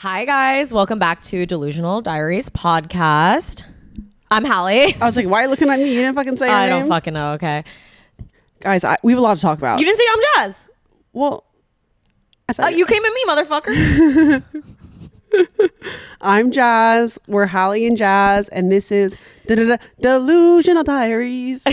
Hi guys, welcome back to Delusional Diaries podcast. I'm Hallie. I was like, why are you looking at me? You didn't fucking say your I name? don't fucking know, okay. Guys, we have a lot to talk about. You didn't say I'm Jazz. Well, I thought You came at me, motherfucker. I'm Jazz. We're Hallie and Jazz, and this is Delusional Diaries.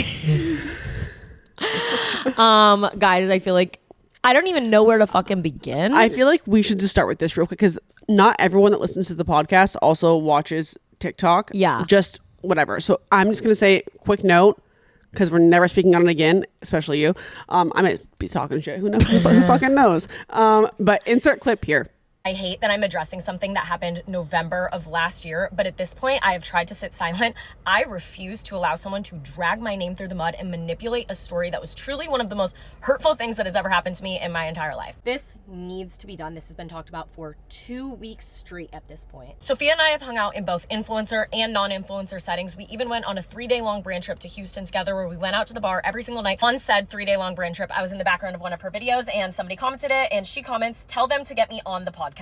Guys, I feel like I don't even know where to fucking begin. I feel like we should just start with this real quick because not everyone that listens to the podcast also watches TikTok. Yeah. Just whatever. So I'm just going to say quick note because we're never speaking on it again, especially you. I might be talking shit. Who knows? Who fucking knows? But insert clip here. I hate that I'm addressing something that happened November of last year, but at this point, I have tried to sit silent. I refuse to allow someone to drag my name through the mud and manipulate a story that was truly one of the most hurtful things that has ever happened to me in my entire life. This needs to be done. This has been talked about for 2 weeks straight at this point. Sophia and I have hung out in both influencer and non-influencer settings. We even went on a 3-day-long brand trip to Houston together where we went out to the bar every single night. On said 3-day-long brand trip, I was in the background of one of her videos and somebody commented it and she comments, "Tell them to get me on the podcast."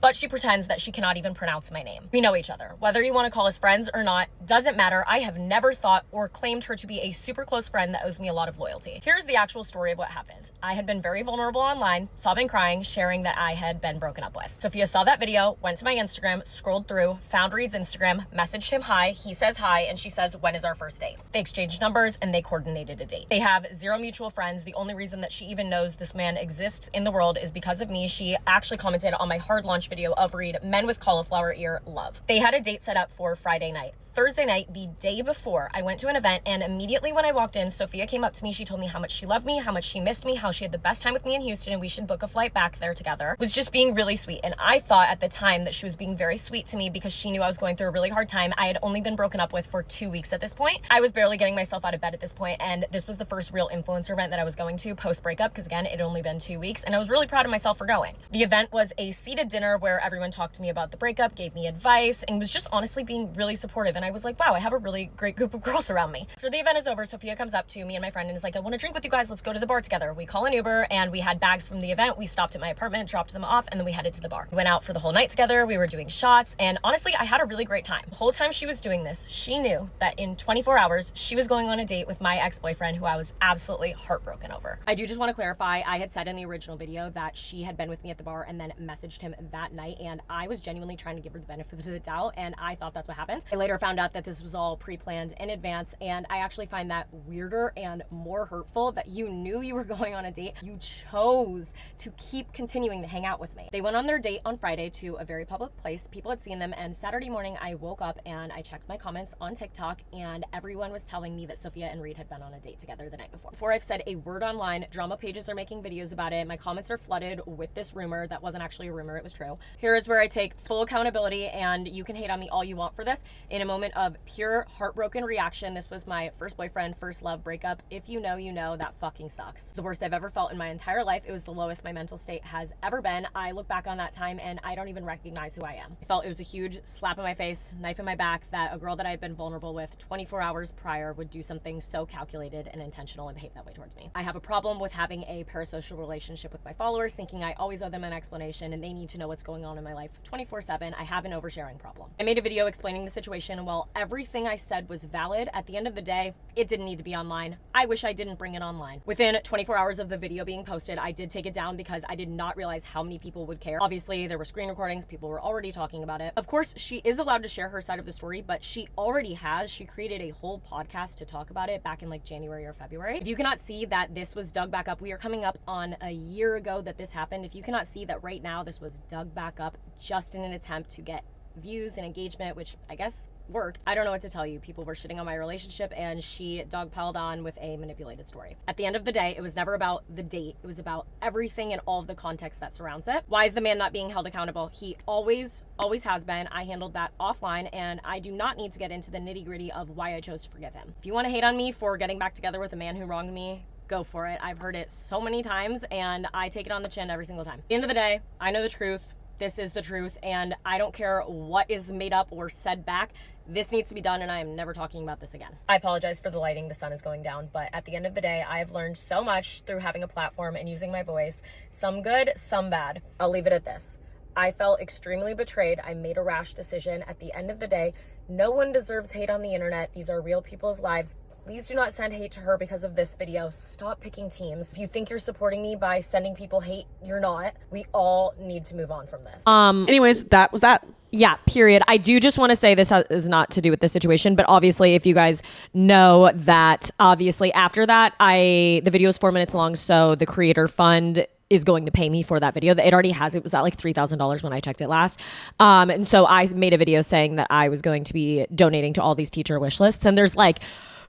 But she pretends that she cannot even pronounce my name. We know each other. Whether you want to call us friends or not, doesn't matter. I have never thought or claimed her to be a super close friend that owes me a lot of loyalty. Here's the actual story of what happened. I had been very vulnerable online, sobbing, crying, sharing that I had been broken up with. Sophia saw that video, went to my Instagram, scrolled through, found Reed's Instagram, messaged him hi, he says hi, and she says, "When is our first date?" They exchanged numbers and they coordinated a date. They have 0 mutual friends. The only reason that she even knows this man exists in the world is because of me. She actually commented on my hard launch video of Reed, "Men with cauliflower ear love." They had a date set up for Friday night. Thursday night, the day before, I went to an event and immediately when I walked in, Sophia came up to me. She told me how much she loved me, how much she missed me, how she had the best time with me in Houston and we should book a flight back there together. Was just being really sweet. And I thought at the time that she was being very sweet to me because she knew I was going through a really hard time. I had only been broken up with for 2 weeks at this point. I was barely getting myself out of bed at this point, and this was the first real influencer event that I was going to post breakup because again, it had only been 2 weeks and I was really proud of myself for going. The event was a seated dinner where everyone talked to me about the breakup, gave me advice, and was just honestly being really supportive. And I was like, wow, I have a really great group of girls around me. After the event is over, Sophia comes up to me and my friend and is like, "I want to drink with you guys. Let's go to the bar together." We call an Uber and we had bags from the event. We stopped at my apartment, dropped them off, and then we headed to the bar. We went out for the whole night together. We were doing shots and honestly, I had a really great time. The whole time she was doing this, she knew that in 24 hours, she was going on a date with my ex-boyfriend who I was absolutely heartbroken over. I do just want to clarify, I had said in the original video that she had been with me at the bar and then messaged him that night, and I was genuinely trying to give her the benefit of the doubt, and I thought that's what happened. I later found out that this was all pre-planned in advance, and I actually find that weirder and more hurtful that you knew you were going on a date. You chose to keep continuing to hang out with me. They went on their date on Friday to a very public place. People had seen them, and Saturday morning I woke up and I checked my comments on TikTok and everyone was telling me that Sophia and Reed had been on a date together the night before. Before I've said a word online, drama pages are making videos about it. My comments are flooded with this rumor that wasn't actually a rumor, it was true. Here is where I take full accountability, and you can hate on me all you want for this. In a moment of pure heartbroken reaction, this was my first boyfriend, first love breakup. If you know, you know, that fucking sucks. The worst I've ever felt in my entire life. It was the lowest my mental state has ever been. I look back on that time and I don't even recognize who I am. I felt it was a huge slap in my face, knife in my back, that a girl that I had been vulnerable with 24 hours prior would do something so calculated and intentional and behave that way towards me. I have a problem with having a parasocial relationship with my followers, thinking I always owe them an explanation and they need to know what's going on in my life 24/7. I have an oversharing problem. I made a video explaining the situation, and while everything I said was valid, at the end of the day, it didn't need to be online. I wish I didn't bring it online. Within 24 hours of the video being posted, I did take it down because I did not realize how many people would care. Obviously, there were screen recordings. People were already talking about it. Of course, she is allowed to share her side of the story, but she already has. She created a whole podcast to talk about it back in like January or February. If you cannot see that this was dug back up, we are coming up on a year ago that this happened. If you cannot see that right now, this was dug back up just in an attempt to get views and engagement, which I guess worked. I don't know what to tell you. People were shitting on my relationship and she dogpiled on with a manipulated story. At the end of the day, it was never about the date. It was about everything and all of the context that surrounds it. Why is the man not being held accountable? He always has been. I handled that offline and I do not need to get into the nitty-gritty of why I chose to forgive him. If you want to hate on me for getting back together with a man who wronged me, go for it. I've heard it so many times and I take it on the chin every single time. At the end of the day, I know the truth. This is the truth, and I don't care what is made up or said back. This needs to be done, and I am never talking about this again. I apologize for the lighting. The sun is going down, but at the end of the day, I have learned so much through having a platform and using my voice. Some good, some bad. I'll leave it at this. I felt extremely betrayed. I made a rash decision. At the end of the day, no one deserves hate on the internet. These are real people's lives. Please do not send hate to her because of this video. Stop picking teams. If you think you're supporting me by sending people hate, you're not. We all need to move on from this. Anyways, that was that. Yeah, period. I do just want to say this is not to do with this situation, but obviously if you guys know that obviously after that, the video is 4 minutes long. So the creator fund is going to pay me for that video. It already has. It was at like $3,000 when I checked it last. And so I made a video saying that I was going to be donating to all these teacher wish lists. And there's like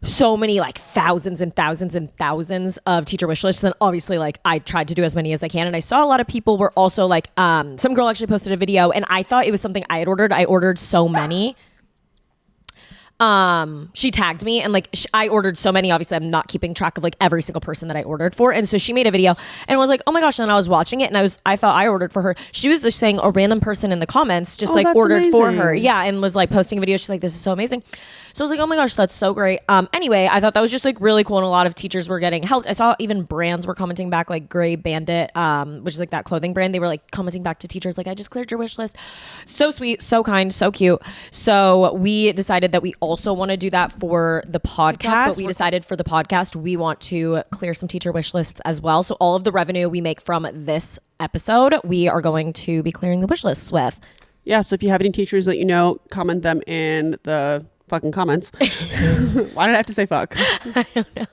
so many, like thousands and thousands and thousands of teacher wish lists. And obviously like I tried to do as many as I can. And I saw a lot of people were also like, some girl actually posted a video and I thought it was something I had ordered. I ordered so many. She tagged me and like I ordered so many. Obviously I'm not keeping track of like every single person that I ordered for. And so she made a video and was like, oh my gosh. And then I was watching it and I thought I ordered for her. She was just saying a random person in the comments just like ordered amazing. for her. Yeah. And was like posting a video. She's like, this is so amazing. So I was like, oh my gosh, that's so great. Anyway, I thought that was just like really cool. And a lot of teachers were getting helped. I saw even brands were commenting back, like Gray Bandit, which is like that clothing brand. They were like commenting back to teachers, like, I just cleared your wish list. So sweet, so kind, so cute. So we decided that we also want to do that for the podcast. We decided for the podcast, we want to clear some teacher wish lists as well. So all of the revenue we make from this episode, we are going to be clearing the wish lists with. Yeah, so if you have any teachers that you know, comment them in the fucking comments. Why did I have to say fuck? I don't know.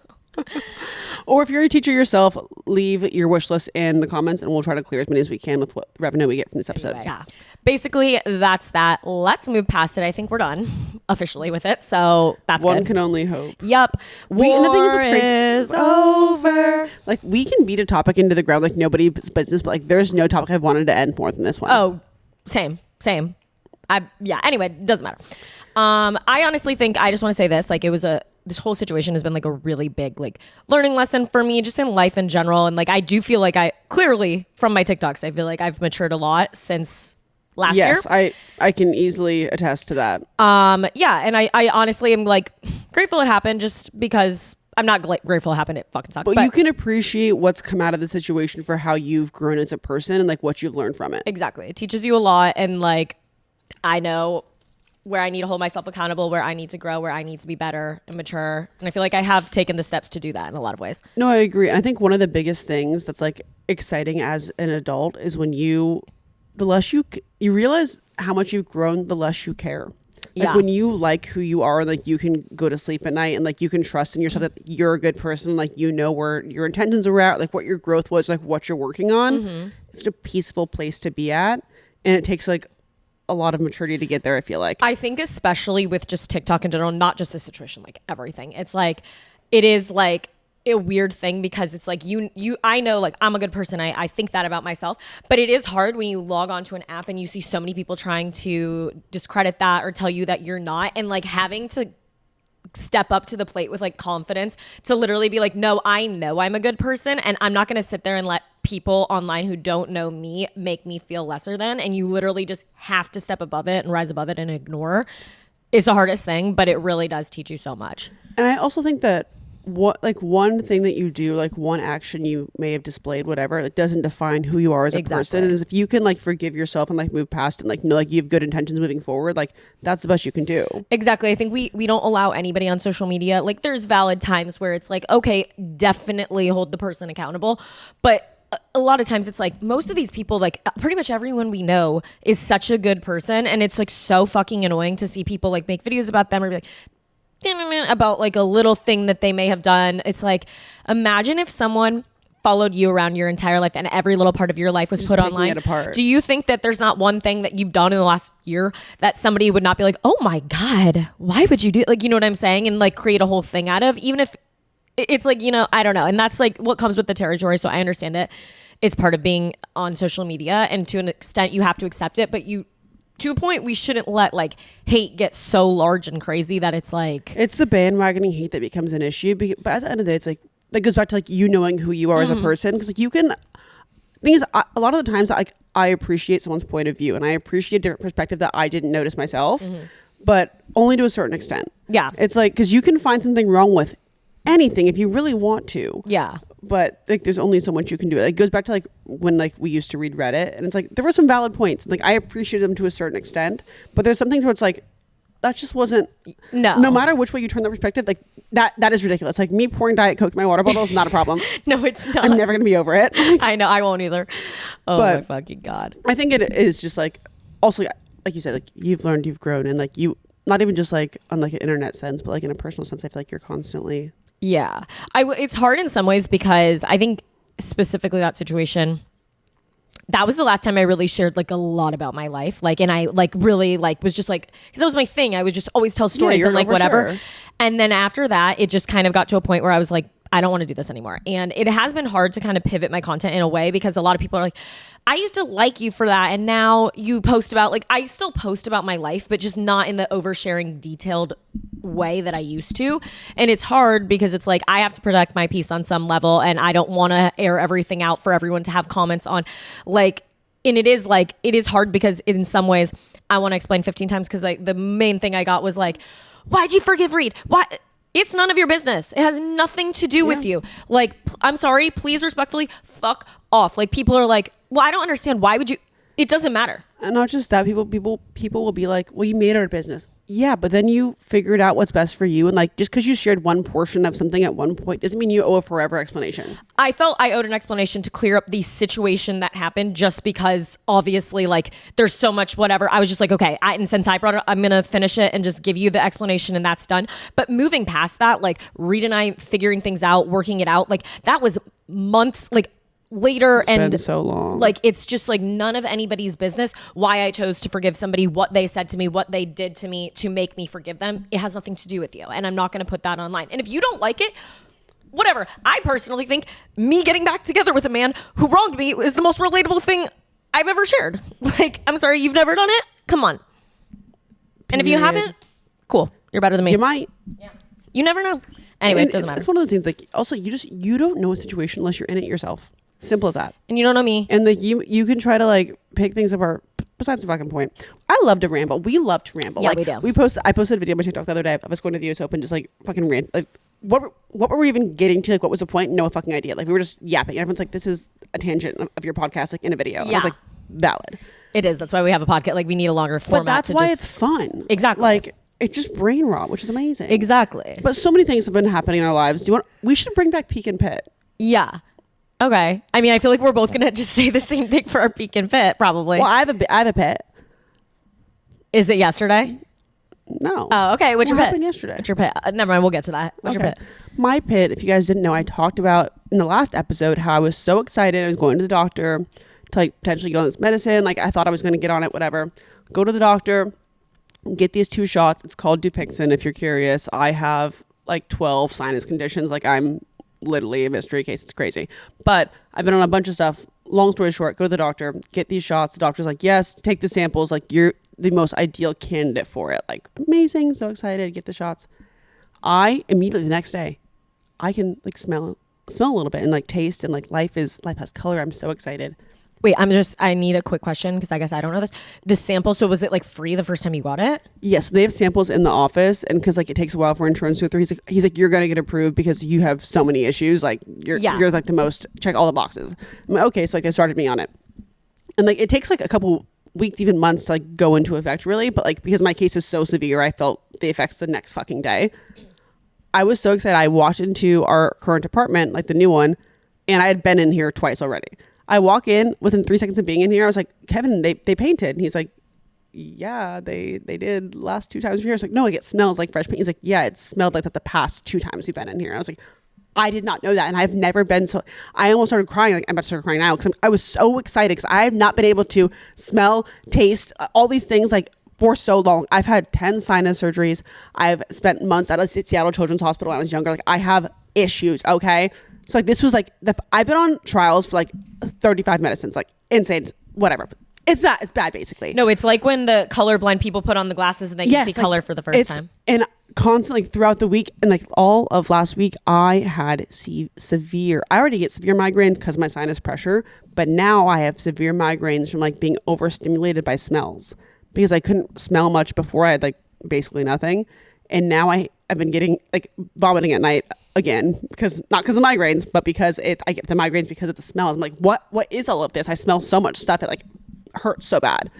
Or if you're a teacher yourself, leave your wish list in the comments and we'll try to clear as many as we can with what revenue we get from this episode. Anyway, yeah. Basically, that's that. Let's move past it. I think we're done officially with it. So that's One good. can only hope. Yep. And the thing is, it's crazy. Is over. Like, we can beat a topic into the ground like nobody's business, but like there's no topic I've wanted to end more than this one. Oh, same. Anyway, it doesn't matter. I honestly think I just want to say this, like this whole situation has been like a really big like learning lesson for me just in life in general. And like, I do feel like I clearly from my TikToks, I feel like I've matured a lot since last year. Yes, I can easily attest to that. Yeah. And I honestly am like grateful it happened just because I'm not grateful it happened. It fucking sucks. But you can appreciate what's come out of the situation for how you've grown as a person and like what you've learned from it. Exactly. It teaches you a lot. And like, I know where I need to hold myself accountable, where I need to grow, where I need to be better and mature. And I feel like I have taken the steps to do that in a lot of ways. No, I agree. And I think one of the biggest things that's like exciting as an adult is when the less you realize how much you've grown, the less you care. Like when you like who you are, like you can go to sleep at night and like you can trust in yourself that you're a good person. Like, you know where your intentions are at, like what your growth was, like what you're working on. Mm-hmm. It's a peaceful place to be at. And it takes like a lot of maturity to get there, I feel like. I think especially with just TikTok in general, not just the situation, like everything. It's like, it is like a weird thing because it's like I know like I'm a good person. I think that about myself, but it is hard when you log onto an app and you see so many people trying to discredit that or tell you that you're not, and like having to step up to the plate with like confidence to literally be like, no, I know I'm a good person and I'm not going to sit there and let people online who don't know me make me feel lesser than. And you literally just have to step above it and rise above it and ignore. It's the hardest thing, but it really does teach you so much. And I also think that one thing that you do, like one action you may have displayed, whatever, it doesn't define who you are as a person. And if you can like forgive yourself and like move past and like know like you have good intentions moving forward, like that's the best you can do. Exactly. I think we don't allow anybody on social media. Like there's valid times where it's like, okay, definitely hold the person accountable. But a lot of times it's like most of these people, like pretty much everyone we know is such a good person. And it's like so fucking annoying to see people like make videos about them or be like, about like a little thing that they may have done. It's like, imagine if someone followed you around your entire life and every little part of your life was put online. Do you think that there's not one thing that you've done in the last year that somebody would not be like, oh my God, why would you do it? Like, you know what I'm saying? And like create a whole thing out of, even if it's like, you know, I don't know. And that's like what comes with the territory. So I understand it. It's part of being on social media, and to an extent you have to accept it, but to a point, we shouldn't let like hate get so large and crazy that it's like, it's the bandwagoning hate that becomes an issue. But at the end of the day, it's like that goes back to like you knowing who you are as a person, because like you can. Thing is, a lot of the times like I appreciate someone's point of view and I appreciate a different perspective that I didn't notice myself, but only to a certain extent. Yeah, it's like because you can find something wrong with anything if you really want to. Yeah. but like there's only so much you can do. It goes back to like when like we used to read Reddit, and it's like there were some valid points. Like I appreciate them to a certain extent, but there's some things where it's like that just wasn't. No matter which way you turn the perspective, like that is ridiculous. Like me pouring Diet Coke in my water bottle is not a problem. No, it's not. I'm never gonna be over it. I know, I won't either. Oh my fucking God. I think it is just like, also like you said, like you've learned, you've grown, and like you, not even just like on like an internet sense, but like in a personal sense, I feel like you're constantly. Yeah. It's hard in some ways because I think specifically that situation, that was the last time I really shared like a lot about my life. Like, and I like really like was just like, because that was my thing. I would just always tell stories and like whatever. And then after that, it just kind of got to a point where I was like, I don't want to do this anymore. And it has been hard to kind of pivot my content in a way because a lot of people are like, I used to like you for that. And now you post about, like, I still post about my life, but just not in the oversharing detailed way that I used to. And it's hard because it's like, I have to protect my peace on some level. And I don't want to air everything out for everyone to have comments on. Like, and it is hard because in some ways I want to explain 15 times because like the main thing I got was like, why'd you forgive Reed? Why? It's none of your business. It has nothing to do with you. Like, I'm sorry, please respectfully fuck off. Like people are like, well, I don't understand. Why would you? It doesn't matter. And not just that, people will be like, well, you made our business. Yeah, but then you figured out what's best for you. And like, just because you shared one portion of something at one point doesn't mean you owe a forever explanation. I felt I owed an explanation to clear up the situation that happened just because obviously like there's so much whatever. I was just like, okay, and since I brought it, I'm going to finish it and just give you the explanation and that's done. But moving past that, like Reed and I figuring things out, working it out, like that was months, like later. It's and been so long. Like it's just like none of anybody's business why I chose to forgive somebody, what they said to me, what they did to me to make me forgive them. It has nothing to do with you, and I'm not going to put that online. And if you don't like it, whatever. I personally think me getting back together with a man who wronged me is the most relatable thing I've ever shared. Like, I'm sorry, you've never done it? Come on. And if you haven't, cool, you're better than me. You might. Yeah. You never know. Anyway, it doesn't matter. It's one of those things. Like, also, you don't know a situation unless you're in it yourself. Simple as that. And you don't know me. And like you can try to like pick things apart. Besides the fucking point, I love to ramble. We love to ramble. Yeah, like, we do. I posted a video on my TikTok the other day of us going to the US Open, just like fucking rant. Like, what were we even getting to? Like, what was the point? No fucking idea. Like, we were just yapping. And everyone's like, this is a tangent of your podcast, like in a video. And I was like, valid. It is. That's why we have a podcast. Like, we need a longer format. But that's why it's fun. Exactly. Like, it's just brain rot, which is amazing. Exactly. But so many things have been happening in our lives. We should bring back Peak and Pit. Yeah. Okay. I mean, I feel like we're both gonna just say the same thing for our Peak and Pit, probably. Well, I have a pit. Is it yesterday? No. Oh, okay. What's your pit? Happened yesterday? What's your pit? Never mind. We'll get to that. What's your pit? My pit, if you guys didn't know, I talked about in the last episode how I was so excited. I was going to the doctor to like potentially get on this medicine. Like I thought I was going to get on it, whatever. Go to the doctor, get these 2 shots. It's called Dupixent. If you're curious, I have like 12 sinus conditions. Like I'm literally a mystery case. It's crazy. But I've been on a bunch of stuff. Long story short, go to the doctor, get these shots. The doctor's like, yes, take the samples. Like you're the most ideal candidate for it. Like amazing. So excited. Get the shots. I immediately the next day, I can like smell a little bit and like taste and like life has color. I'm so excited. Wait, I need a quick question because I guess I don't know this. The sample, so was it like free the first time you got it? Yes, they have samples in the office, and because like it takes a while for insurance to go through, he's like you're gonna get approved because you have so many issues. Like you're like the most, check all the boxes. I'm like, okay, so like they started me on it, and like it takes like a couple weeks, even months to like go into effect really, but like because my case is so severe, I felt the effects the next fucking day. I was so excited. I walked into our current apartment, like the new one, and I had been in here twice already. I walk in within 3 seconds of being in here. I was like, Kevin, they painted. And he's like, yeah, they did last 2 times here. I was like, no, it smells like fresh paint. He's like, yeah, it smelled like that the past 2 times we've been in here. And I was like, I did not know that. And I've never been so, I almost started crying. Like I'm about to start crying now because I was so excited because I have not been able to smell, taste, all these things like for so long. I've had 10 sinus surgeries. I've spent months at a Seattle Children's Hospital when I was younger. Like I have issues. Okay. So like this was like I've been on trials for like 35 medicines, like insane, whatever. It's bad basically. No, it's like when the colorblind people put on the glasses and they can see color for the first time. And constantly throughout the week and like all of last week, I had severe. I already get severe migraines because of my sinus pressure, but now I have severe migraines from like being overstimulated by smells because I couldn't smell much before. I had like basically nothing, and now I've been getting like vomiting at night again, because not because of migraines, but because I get the migraines because of the smell. I'm like, what is all of this? I smell so much stuff. It like hurts so bad.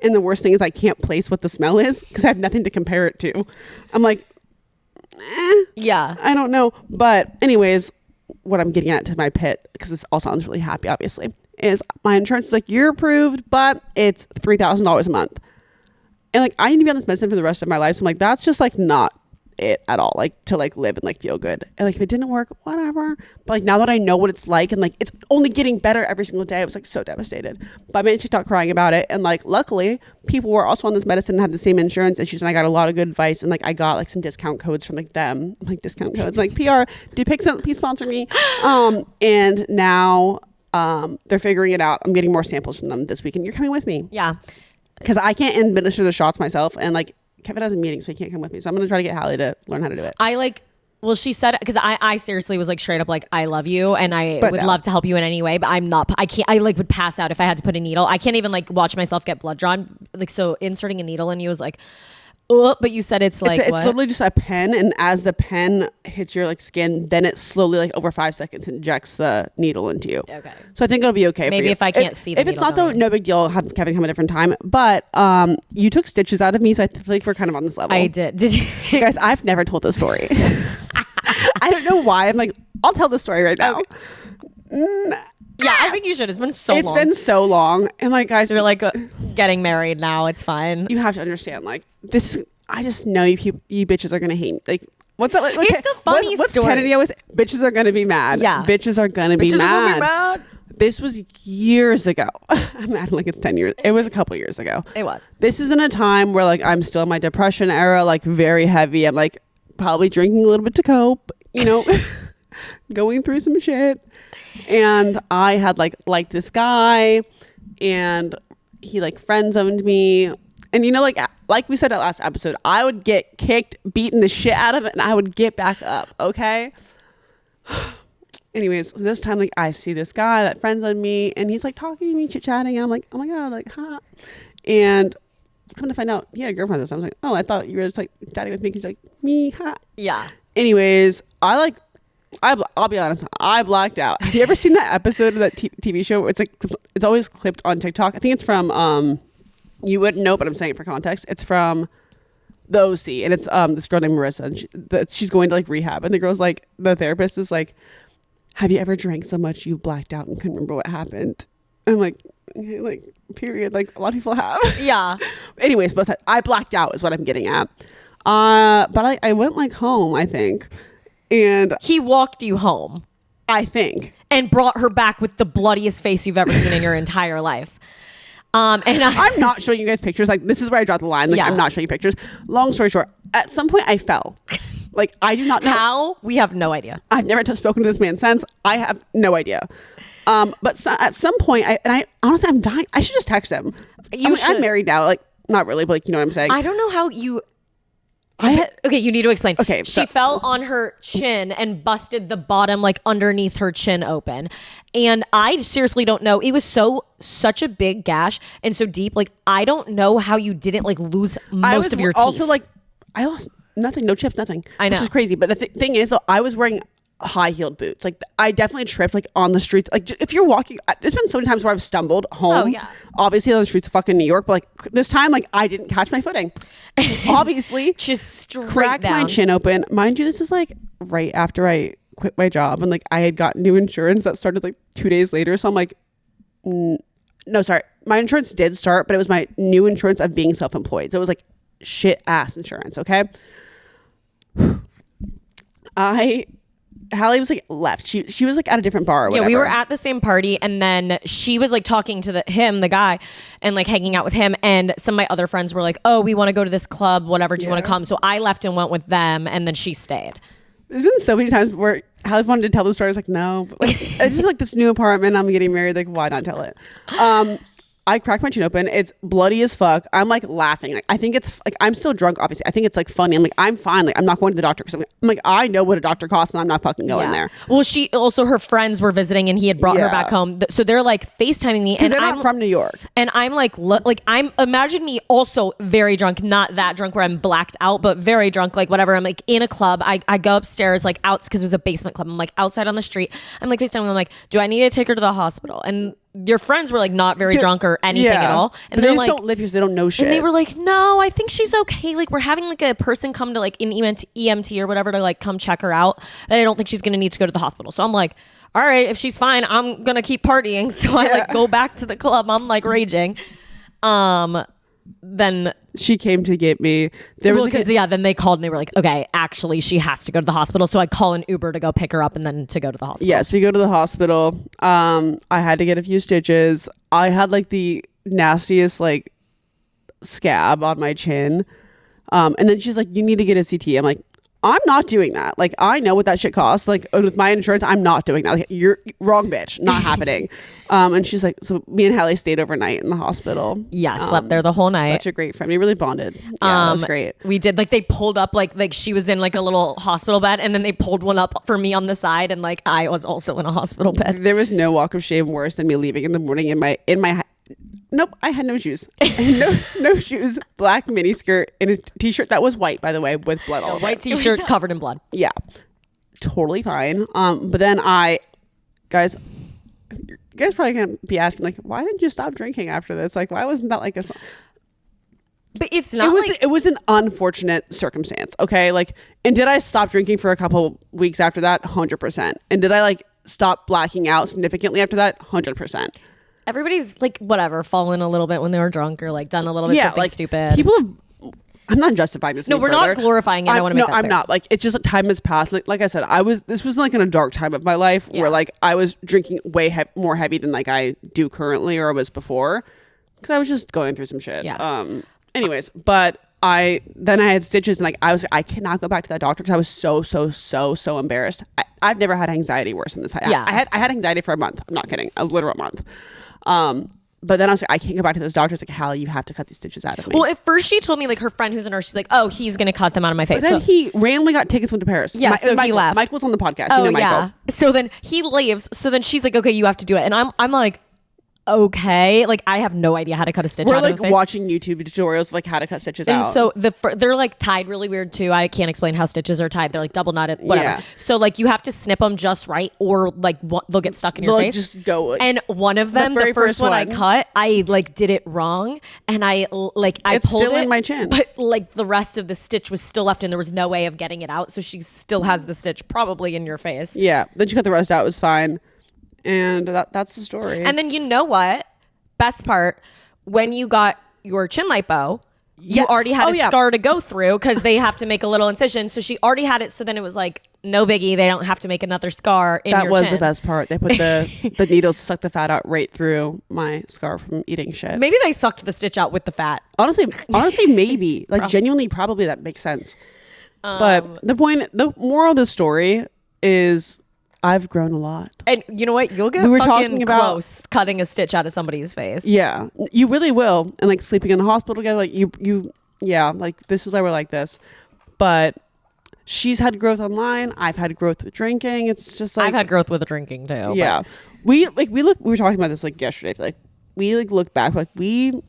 And the worst thing is I can't place what the smell is because I have nothing to compare it to. I'm like, Yeah. I don't know. But anyways, what I'm getting at to my pit, because this all sounds really happy, obviously, is my insurance is like, you're approved, but it's $3,000 a month. And like, I need to be on this medicine for the rest of my life. So I'm like, that's just like not it at all, like to like live and like feel good. And like, if it didn't work, whatever. But like, now that I know what it's like and like it's only getting better every single day, I was like so devastated. But I made a TikTok crying about it, and like luckily people were also on this medicine and had the same insurance issues, and I got a lot of good advice, and like I got like some discount codes from like them. I'm like, discount codes, like PR, do Pixel, please sponsor me. And now they're figuring it out. I'm getting more samples from them this week, and you're coming with me. Yeah. Because I can't administer the shots myself, and like Kevin has a meeting, so he can't come with me. So I'm gonna try to get Hallie to learn how to do it. Well, she said, because I seriously was like straight up like, I love you and I would love to help you in any way, but I can't, I like would pass out if I had to put a needle. I can't even like watch myself get blood drawn. Like, so inserting a needle in you was like, but you said it's like, it's literally just a pen, and as the pen hits your like skin, then it slowly like over 5 seconds injects the needle into you. Okay. So I think it'll be okay. Maybe for you. if I can't see the if it's needle not though, no big deal. I'll have Kevin come a different time. But you took stitches out of me, so I feel like we're kind of on this level. I did. Did you? Guys, I've never told this story. I don't know why. I'm like, I'll tell the story right now. Okay. Yeah, I think you should. It's been so long. It's been so long. And like, guys, You're like getting married now. It's fine. You have to understand, like, this, I just know you bitches are going to hate me. Like, what's that? Like, it's a funny what's story. Kennedy always, bitches are going to be mad. Yeah. Bitches are going to be Bitches mad. are gonna be mad. This was years ago. I'm acting like it's 10 years. It was a couple years ago. It was. This is in a time where like I'm still in my depression era, like very heavy. I'm like probably drinking a little bit to cope, you know, going through some shit. And I had liked this guy, and he like friend zoned me. And you know, like we said at last episode, I would get kicked, beaten the shit out of it, and I would get back up. Okay. Anyways, this time, like, I see this guy that friends on me, and he's like talking to me, chit chatting, and I'm like, oh my god, like, huh? And come to find out, he had a girlfriend. So I was like, oh, I thought you were just like chatting with me. He's like, me, huh? Yeah. Anyways, I'll be honest, I blacked out. Have you ever seen that episode of that TV show where it's like, it's always clipped on TikTok? I think it's from, you wouldn't know, but I'm saying it for context. It's from the OC, and it's this girl named Marissa, and she's going to like rehab, and the girl's like, the therapist is like, have you ever drank so much you blacked out and couldn't remember what happened? And I'm like, okay, like, period. Like, a lot of people have. Yeah. Anyways, but I blacked out is what I'm getting at. But I went like home, I think. And He walked you home I think. and brought her back with the bloodiest face you've ever seen in your entire life. And I'm not showing you guys pictures. Like, this is where I draw the line. Like, Yeah. I'm not showing you pictures. Long story short, at some point I fell. Like, I do not know. how? We have no idea. I've never spoken to this man since. I have no idea. But at some point, I honestly, I'm dying. I should just text him. I'm married now. Like, not really, but like, you know what I'm saying? I don't know how you... Okay, you need to explain. Okay, she fell on her chin and busted the bottom like underneath her chin open. And I seriously don't know. It was such a big gash and so deep. Like, I don't know how you didn't like lose most of your teeth. Also, like, I lost nothing, no chips, nothing. I know. Which is crazy. But the thing is, though, I was wearing high-heeled boots. Like, I definitely tripped like on the streets. Like, if you're walking, there's been so many times where I've stumbled home. Oh, yeah. Obviously on the streets of fucking New York, but like this time, like, I didn't catch my footing. Obviously, just straight cracked down. my chin open. Mind you, this is like right after I quit my job, and like I had got new insurance that started like 2 days later. So I'm like, no, sorry, my insurance did start, but it was my new insurance of being self-employed. So it was like shit ass insurance. Okay. Hallie was like left. She was like at a different bar or whatever. Yeah, we were at the same party, and then she was like talking to the guy, and like hanging out with him. And some of my other friends were like, "Oh, we want to go to this club, whatever. Do you want to come?" So I left and went with them, and then she stayed. There's been so many times where Hallie's wanted to tell the story. I was like, no, but like, it's just like this new apartment. I'm getting married. Like, why not tell it? I crack my chin open. It's bloody as fuck. I'm like laughing. Like I think it's like I'm still drunk. Obviously, I think it's like funny. I'm like I'm fine. Like I'm not going to the doctor because I'm like I know what a doctor costs and I'm not fucking going there. Well, she also her friends were visiting and he had brought her back home, so they're like FaceTiming me and they're not from New York. And I'm like I'm imagine me also very drunk, not that drunk where I'm blacked out, but very drunk, like whatever. I'm like in a club. I go upstairs like out because it was a basement club. I'm like outside on the street. I'm like FaceTiming. I'm like, do I need to take her to the hospital? And your friends were like not very drunk or anything at all, and but they just like, don't live here, so they don't know shit. And they were like, "No, I think she's okay. Like we're having like a person come to like an EMT or whatever to like come check her out, and I don't think she's gonna need to go to the hospital." So I'm like, "All right, if she's fine, I'm gonna keep partying." So I like go back to the club. I'm like raging. Then she came to get me. Then they called and they were like, okay, actually she has to go to the hospital. So I call an Uber to go pick her up and then to go to the hospital. Yes, we go to the hospital. I had to get a few stitches. I had like the nastiest like scab on my chin. And then she's like, you need to get a CT. I'm like, I'm not doing that. Like, I know what that shit costs. Like, with my insurance, I'm not doing that. Like, you're wrong, bitch. Not happening. And she's like, so me and Hallie stayed overnight in the hospital. Yeah, slept there the whole night. Such a great friend. We really bonded. Yeah, that was great. We did. Like, they pulled up, like she was in like a little hospital bed, and then they pulled one up for me on the side, and like I was also in a hospital bed. There was no walk of shame worse than me leaving in the morning in my nope, I had no shoes. no shoes, black mini skirt, and a t-shirt that was white, by the way, with blood all over it. White t-shirt covered in blood. Yeah, totally fine. But then guys, you guys probably gonna be asking like, why didn't you stop drinking after this? Like, why wasn't that like a? But it's not. It was an unfortunate circumstance. Okay, like, and did I stop drinking for a couple weeks after that? 100%. And did I like stop blacking out significantly after that? 100%. Everybody's like whatever, fallen a little bit when they were drunk or like done a little bit something like, stupid. People have. I'm not justifying this. No, we're not glorifying it. I want to make that clear. I'm not. Like, it's just time has passed. Like I said, this was like in a dark time of my life where like I was drinking way more heavy than like I do currently or I was before because I was just going through some shit. Yeah. Anyways, but I had stitches and like I cannot go back to that doctor because I was so embarrassed. I've never had anxiety worse than this. I had anxiety for a month. I'm not kidding. A literal month. But then I was like, I can't go back to those doctors. Like, Hallie, you have to cut these stitches out of me. Well, at first she told me like her friend who's a nurse, she's like, oh, he's gonna cut them out of my face. But then he randomly got tickets, went to Paris. Yeah, so Michael, he left. Michael's on the podcast. Oh, you know Michael. yeah. So then he leaves. So then she's like, okay, you have to do it. And I'm like, okay, like I have no idea how to cut a stitch out We're of a face. watching YouTube tutorials of like how to cut stitches out. And so they're like tied really weird too. I can't explain how stitches are tied. They're like double knotted, whatever. Yeah. So like you have to snip them just right, or like they'll get stuck in your face. Just go. Like, and one of them, the first one I cut, I like did it wrong, and I pulled still it in my chin, but like the rest of the stitch was still left, and there was no way of getting it out. So she still has the stitch probably in your face. Yeah. Then she cut the rest out. It was fine, and that's the story. And then you know what? Best part, when you got your chin lipo, you already had a scar to go through because they have to make a little incision. So she already had it. So then it was like, no biggie. They don't have to make another scar in your chin. That was the best part. They put the needles to suck the fat out right through my scar from eating shit. Maybe they sucked the stitch out with the fat. Honestly, maybe. Like genuinely, probably that makes sense. But the moral of the story is I've grown a lot. And you know what? You'll get fucking close cutting a stitch out of somebody's face. Yeah, you really will. And like sleeping in the hospital together, like like this is why we're like this. But she's had growth online. I've had growth with drinking. It's just like I've had growth with drinking too. Yeah. We were talking about this like yesterday. Like we like look back, like we're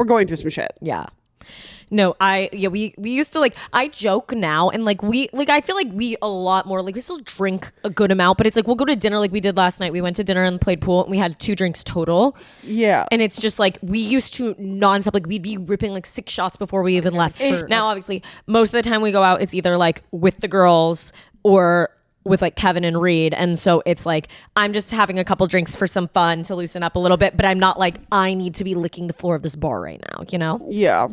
going through some shit. Yeah. No, we used to like, I joke now and like I feel like we a lot more, like we still drink a good amount, but it's like we'll go to dinner like we did last night. We went to dinner and played pool and we had 2 drinks total. Yeah. And it's just like, we used to nonstop, like we'd be ripping like 6 shots before we even left. Now, obviously, most of the time we go out, it's either like with the girls or with like Kevin and Reed. And so it's like, I'm just having a couple drinks for some fun to loosen up a little bit, but I'm not like, I need to be licking the floor of this bar right now, you know? Yeah.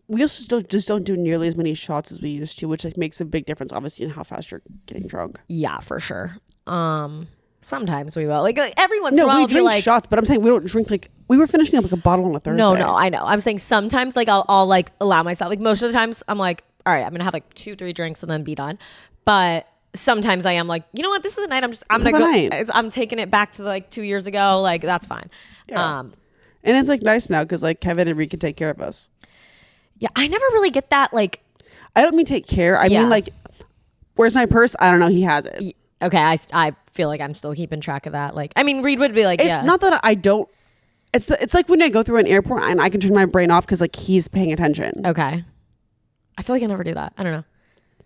We also don't do nearly as many shots as we used to, which like makes a big difference, obviously, in how fast you're getting drunk. Yeah, for sure. Sometimes we will. Like every once in a while, we drink like, shots, but I'm saying we don't drink like we were finishing up like a bottle on a Thursday. No, I know. I'm saying sometimes like I'll like allow myself. Like most of the times, I'm like, all right, I'm gonna have like 2-3 drinks and then be done. But sometimes I am like, you know what? This is a night. I'm gonna go. I'm taking it back to like 2 years ago. Like that's fine. Yeah. And it's like nice now because like Kevin and Reed can take care of us. Yeah, I never really get that. Like, I don't mean take care. I mean like, where's my purse? I don't know. He has it. Okay, I feel like I'm still keeping track of that. Like, I mean, Reed would be like, it's not that I don't. It's like when I go through an airport and I can turn my brain off because like he's paying attention. Okay. I feel like I never do that. I don't know.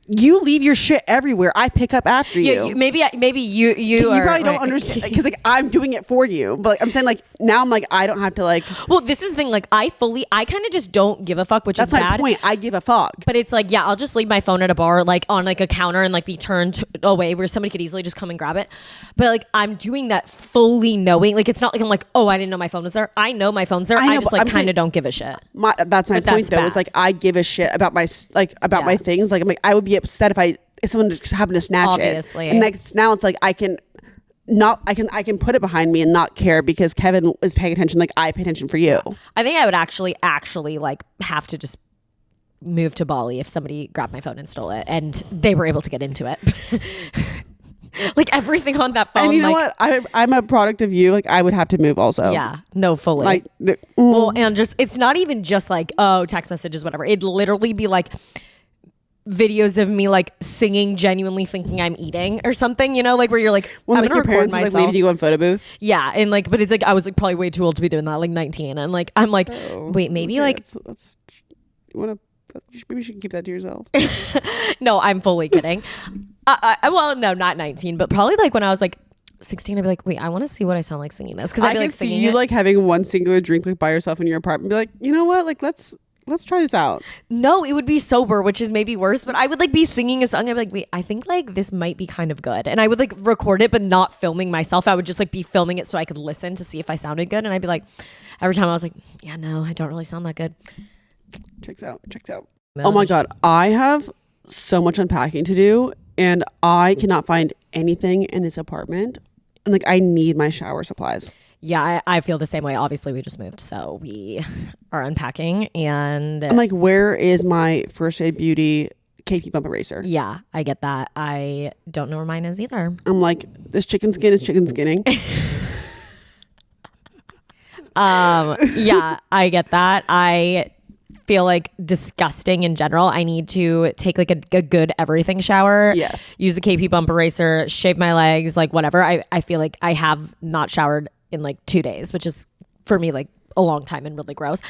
You leave your shit everywhere. I pick up after you. Yeah, maybe you probably don't understand because like I'm doing it for you. But like, I'm saying like now I'm like I don't have to like. Well, this is the thing. Like I kind of just don't give a fuck, which That's is bad. my point. I give a fuck. But it's like, yeah, I'll just leave my phone at a bar, like on like a counter, and like be turned away where somebody could easily just come and grab it. But like I'm doing that fully knowing. Like it's not like I'm like, oh, I didn't know my phone was there. I know my phone's there. I just like kind of don't give a shit. That's my point though. Is like I give a shit about my my things. Like I'm like I would be upset if someone just happened to snatch Obviously. it. And like now it's like I can put it behind me and not care because Kevin is paying attention like I pay attention for you. I think I would actually like have to just move to Bali if somebody grabbed my phone and stole it and they were able to get into it. Like everything on that phone. And you know what? I'm a product of you. Like I would have to move also. Yeah, no, fully. Like well, and just it's not even just like, oh, text messages, whatever. It'd literally be like videos of me like singing, genuinely thinking I'm eating or something, you know, like where you're like, when I'm like gonna your parents record would, like myself. leave you on photo booth. Yeah, and like, but it's like I was like probably way too old to be doing that, like 19, and like I'm like, wait, maybe like that's you want to maybe you should keep that to yourself. No, I'm fully kidding. Well, no, not 19, but probably like when I was like 16, I'd be like, wait, I want to see what I sound like singing this because I'd be like see singing you it. like having one singular drink like by yourself in your apartment. Be like, you know what? Like let's try this out. No, it would be sober, which is maybe worse, but I would like be singing a song. I'd be like, wait, I think like this might be kind of good. And I would like record it, but not filming myself. I would just like be filming it so I could listen to see if I sounded good. And I'd be like, every time I was like, yeah, no, I don't really sound that good. Checks out. Oh my God. I have so much unpacking to do and I cannot find anything in this apartment. And like, I need my shower supplies. Yeah, I feel the same way. Obviously, we just moved, so we are unpacking. And I'm like, where is my First Aid Beauty KP Bump Eraser? Yeah, I get that. I don't know where mine is either. I'm like, this chicken skin is chicken skinning. Yeah, I get that. I feel like disgusting in general. I need to take like a good everything shower. Yes. Use the KP Bump Eraser, shave my legs, like whatever. I feel like I have not showered in like 2 days, which is for me like a long time and really gross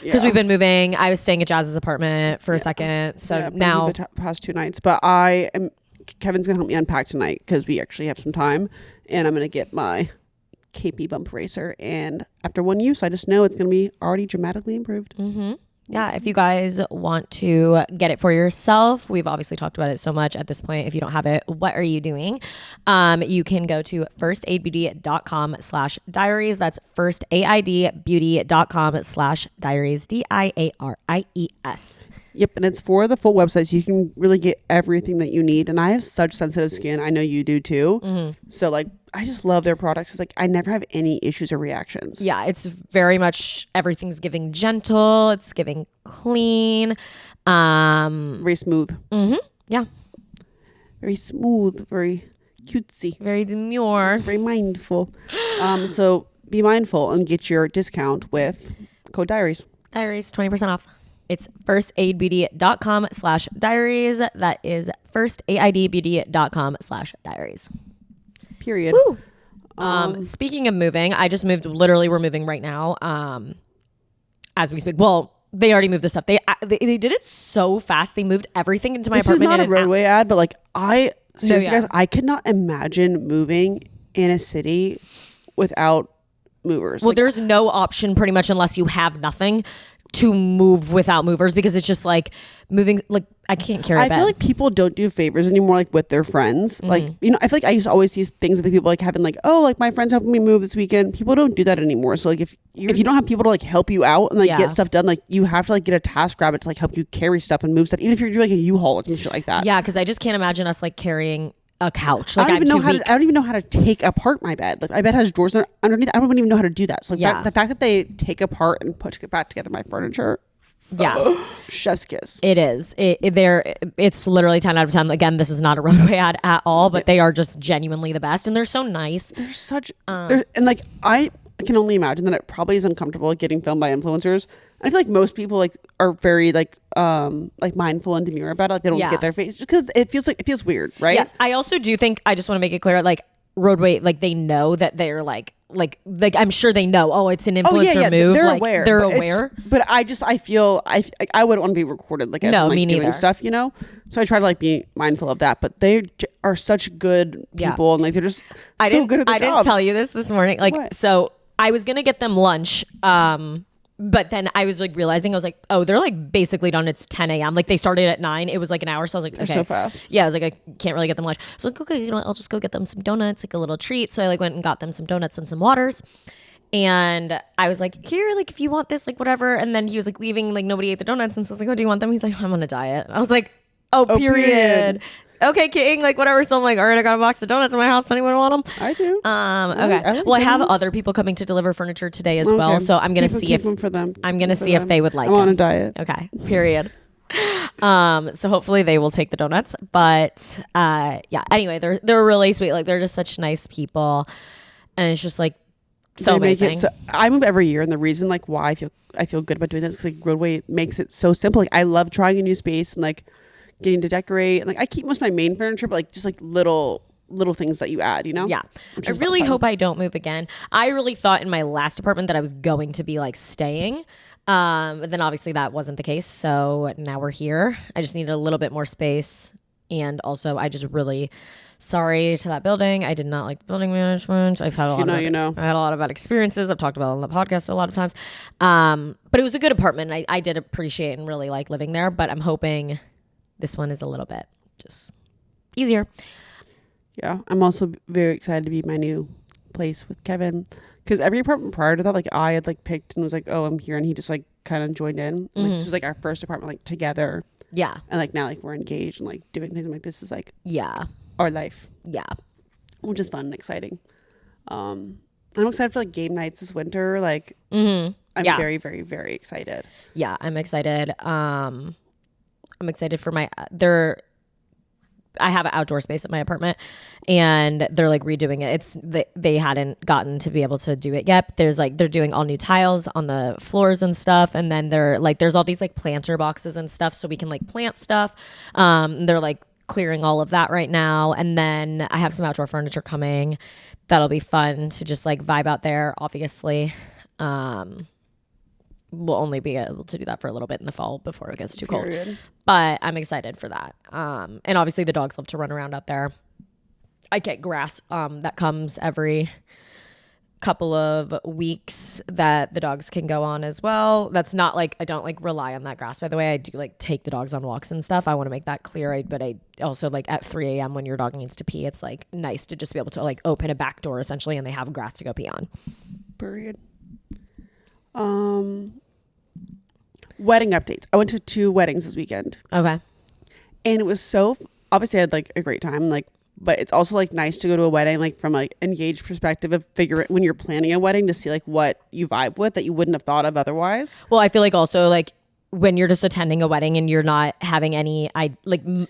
because we've been moving. I was staying at Jazz's apartment for a second, so now the past 2 nights. But Kevin's gonna help me unpack tonight because we actually have some time, and I'm gonna get my KP Bump Eraser. And after one use, I just know it's gonna be already dramatically improved. Mm-hmm. Yeah, if you guys want to get it for yourself, we've obviously talked about it so much at this point. If you don't have it, what are you doing? You can go to firstaidbeauty.com/diaries. That's firstaidbeauty.com/diaries. DIARIES. Yep, and it's for the full website, so you can really get everything that you need. And I have such sensitive skin. I know you do too. Mm-hmm. So like, I just love their products. It's like I never have any issues or reactions. Yeah, it's very much everything's giving gentle. It's giving clean. Very smooth. Mm-hmm. Yeah. Very smooth. Very cutesy. Very demure. Very mindful. So be mindful and get your discount with code Diaries. Diaries, 20% off. It's firstaidbeauty.com/diaries. That is firstaidbeauty.com/diaries. Period. Woo. Speaking of moving, I just moved. Literally, we're moving right now. As we speak. Well, they already moved the stuff. They did it so fast. They moved everything into my apartment. This is not a roadway ad, but like seriously, yeah. guys, I could not imagine moving in a city without movers. Well, there's no option pretty much unless you have nothing to move without movers, because it's just like moving, like I can't carry a bed. I feel like people don't do favors anymore, like with their friends. Mm-hmm. Like, you know, I feel like I used to always see things of people like having like, oh, like my friend's helping me move this weekend. People don't do that anymore. So like if you don't have people to like help you out and like get stuff done, like you have to like get a task rabbit to like help you carry stuff and move stuff, even if you're doing like a U-Haul or some shit like that. Yeah, because I just can't imagine us like carrying a couch. Like I don't even know how to take apart my bed. Like my bed has drawers underneath. I don't even know how to do that. So like the fact that they take apart and put back together my furniture. Yeah. Chef's kiss. It is. It's literally 10 out of 10. Again, this is not a roadway ad at all, but they are just genuinely the best, and they're so nice. They're such and like I I can only imagine that it probably is uncomfortable getting filmed by influencers. I feel like most people like are very like mindful and demure about it. Like they don't get their face just because it feels weird, right? Yes, I also do think I just want to make it clear, like Roadway, like they know that they're like I'm sure they know. Oh, it's an influencer move. They're like, aware. They're aware. But I feel I wouldn't want to be recorded like as no, I'm, like, me doing neither. stuff, you know. So I try to like be mindful of that. But they are such good people, and like they're just so good at their jobs. I didn't tell you this morning. Like, What? so I was gonna get them lunch. But then I was like realizing, I was like, oh, they're like basically done. It's 10 a.m. Like they started at 9. It was like an hour. So I was like, okay. So fast. Yeah. I was like, I can't really get them lunch. So like, okay, you know what? I'll just go get them some donuts, like a little treat. So I like went and got them some donuts and some waters. And I was like, here, like if you want this, like whatever. And then he was like leaving, like nobody ate the donuts. And so I was like, oh, do you want them? He's like, I'm on a diet. I was like, oh, period. Okay, king, like whatever. So I'm like, all right, I got a box of donuts in my house. Anyone want them? I do. Okay. I like well, I have donuts. other people coming to deliver furniture today as well. So I'm gonna see if for them. I'm gonna see if they would like. I'm on a them. diet. Okay. Period. So hopefully they will take the donuts. But yeah. Anyway, they're really sweet. Like they're just such nice people, and it's just like so amazing. I move every year, and the reason like why I feel good about doing this is like Roadway makes it so simple. Like I love trying a new space and like getting to decorate. And like I keep most of my main furniture, but like just like little things that you add, you know? Yeah. I really hope I don't move again. I really thought in my last apartment that I was going to be like staying. But then obviously that wasn't the case. So now we're here. I just needed a little bit more space. And also I just really sorry to that building. I did not like the building management. I've had a lot I had a lot of bad experiences. I've talked about it on the podcast a lot of times. But it was a good apartment. I did appreciate and really like living there, but I'm hoping this one is a little bit just easier. Yeah, I'm also very excited to be my new place with Kevin, because every apartment prior to that, like I had like picked and was like, oh, I'm here, and he just like kind of joined in. Like this was like our first apartment like together. Yeah, and like now like we're engaged and like doing things. I'm like, this is like our life. Yeah, which is fun and exciting. I'm excited for like game nights this winter. Like I'm very, very, very excited. Yeah, I'm excited. I'm excited for I have an outdoor space at my apartment, and they're like redoing it. They hadn't gotten to be able to do it yet. There's like they're doing all new tiles on the floors and stuff, and then they're like there's all these like planter boxes and stuff so we can like plant stuff. They're like clearing all of that right now, and then I have some outdoor furniture coming. That'll be fun to just like vibe out there. Obviously, we'll only be able to do that for a little bit in the fall before it gets too cold. But I'm excited for that. And obviously the dogs love to run around out there. I get grass that comes every couple of weeks that the dogs can go on as well. That's not like I don't like rely on that grass, by the way. I do like take the dogs on walks and stuff. I want to make that clear. But I also like at 3 a.m. when your dog needs to pee, it's like nice to just be able to like open a back door essentially and they have grass to go pee on. Period. Wedding updates. I went to 2 weddings this weekend. Okay. And it was so obviously I had like a great time, like, but it's also like nice to go to a wedding like from like engaged perspective of figure it when you're planning a wedding to see like what you vibe with that you wouldn't have thought of otherwise. Well, I feel like also like when you're just attending a wedding and you're not having any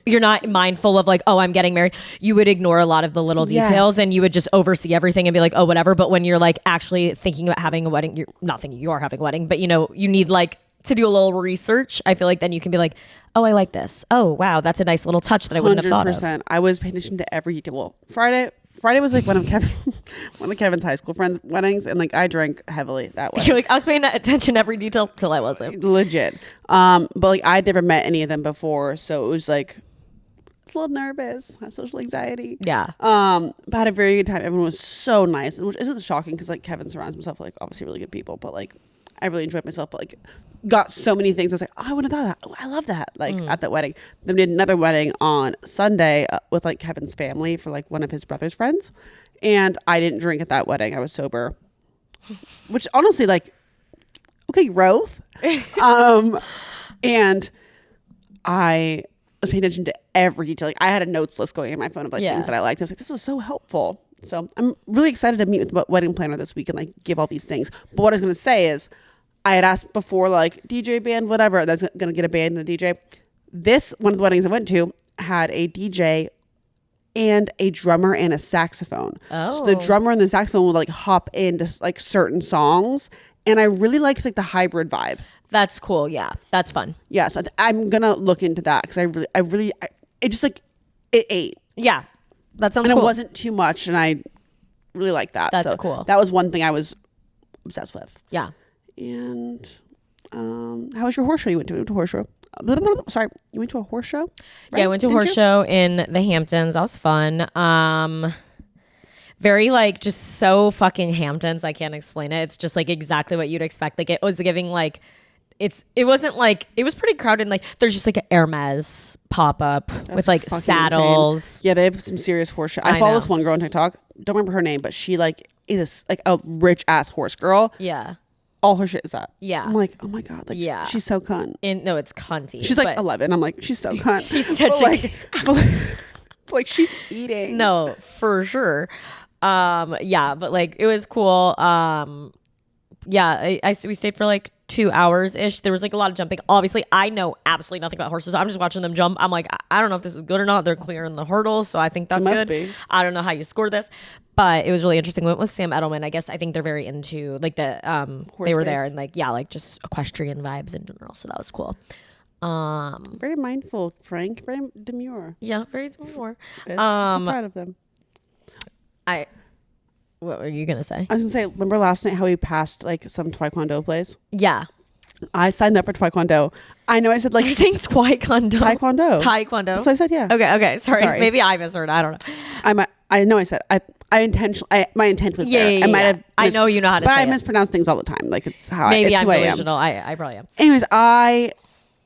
you're not mindful of like, oh, I'm getting married, you would ignore a lot of the little details and you would just oversee everything and be like, oh, whatever. But when you're like actually thinking about having a wedding, you're not thinking you are having a wedding, but you know, you need like to do a little research. I feel like then you can be like, oh, I like this. Oh, wow, that's a nice little touch that I wouldn't have thought of. I was paying attention to every detail. Well, Friday was like one of Kevin's high school friends' weddings, and like I drank heavily that way. You're like, I was paying attention to every detail till I wasn't. Legit. But like I'd never met any of them before, so it was like a little nervous. I have social anxiety. Yeah. But I had a very good time. Everyone was so nice, which isn't shocking because like Kevin surrounds himself with like obviously really good people, but like I really enjoyed myself, but like got so many things. I was like, oh, I would have thought that. Oh, I love that. Like at that wedding. Then we did another wedding on Sunday with like Kevin's family for like one of his brother's friends. And I didn't drink at that wedding. I was sober, which honestly like, okay, growth. And I was paying attention to every detail. Like I had a notes list going in my phone of like things that I liked. I was like, this was so helpful. So I'm really excited to meet with the wedding planner this week and like give all these things. But what I was going to say is I had asked before like DJ band, whatever, that's going to get a band and a DJ. This, one of the weddings I went to had a DJ and a drummer and a saxophone. So the drummer and the saxophone would like hop into like certain songs, and I really liked like the hybrid vibe. That's cool. Yeah, that's fun. Yeah, so I'm gonna look into that because it just like it ate. Yeah, that sounds and cool. It wasn't too much, and I really like that. That's so cool. That was one thing I was obsessed with. Yeah. And how was your horse show? You went to a horse show? Sorry, you went to a horse show? Right? Yeah, I went to a horse show in the Hamptons. That was fun. Very like just so fucking Hamptons. I can't explain it. It's just like exactly what you'd expect. Like it was giving like it wasn't like it was pretty crowded. Like there's just like an Hermes pop up with like saddles. Insane. Yeah, they have some serious horse show. I follow this one girl on TikTok. Don't remember her name, but she like is like a rich ass horse girl. Yeah. All her shit is that. Yeah. I'm like, oh my God. Like, yeah. She's so cunt. No, it's cunty. She's like 11. I'm like, she's so cunt. She's such like she's eating. No, for sure. Yeah, but like it was cool. Yeah, we stayed for like 2 hours ish. There was like a lot of jumping. Obviously, I know absolutely nothing about horses. So I'm just watching them jump. I'm like, I don't know if this is good or not. They're clearing the hurdles, so I think that's good. Be. I don't know how you score this, but it was really interesting. We went with Sam Edelman. I think they're very into like the they were there and like yeah, like just equestrian vibes in general. So that was cool. Very mindful, Frank. Very demure. Yeah, very demure. So proud of them. What were you gonna say? I was gonna say, remember last night how we passed like some Taekwondo place? Yeah. I signed up for Taekwondo. I know I said like you're saying Taekwondo. Taekwondo. That's what I said, yeah. Okay. Sorry. Maybe I misheard. I don't know. I know I said my intent was there. Yeah. I might have I know you know how to say it. But I mispronounce things all the time. Like it's how maybe it's I'm who delusional. I probably am. Anyways, I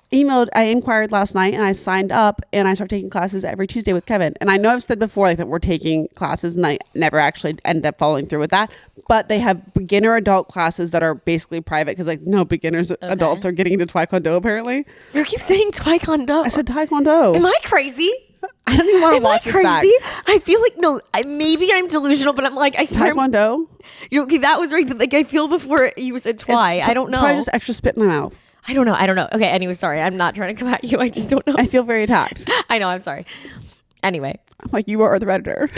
inquired last night and I signed up and I start taking classes every Tuesday with Kevin. And I know I've said before like that we're taking classes and I never actually ended up following through with that. But they have beginner adult classes that are basically private because like no beginners adults are getting into Taekwondo apparently. You keep saying Taekwondo. I said Taekwondo. Am I crazy? I don't even want to watch this back. I feel like no. Maybe I'm delusional, but I'm like I swear. Taekwondo. Okay, that was right. But like I feel before you said twi. I don't know. Twi just extra spit in my mouth. I don't know. Okay, anyway, sorry. I'm not trying to come at you. I just don't know. I feel very attacked. I know, I'm sorry. Anyway. I'm like, you are the Redditor.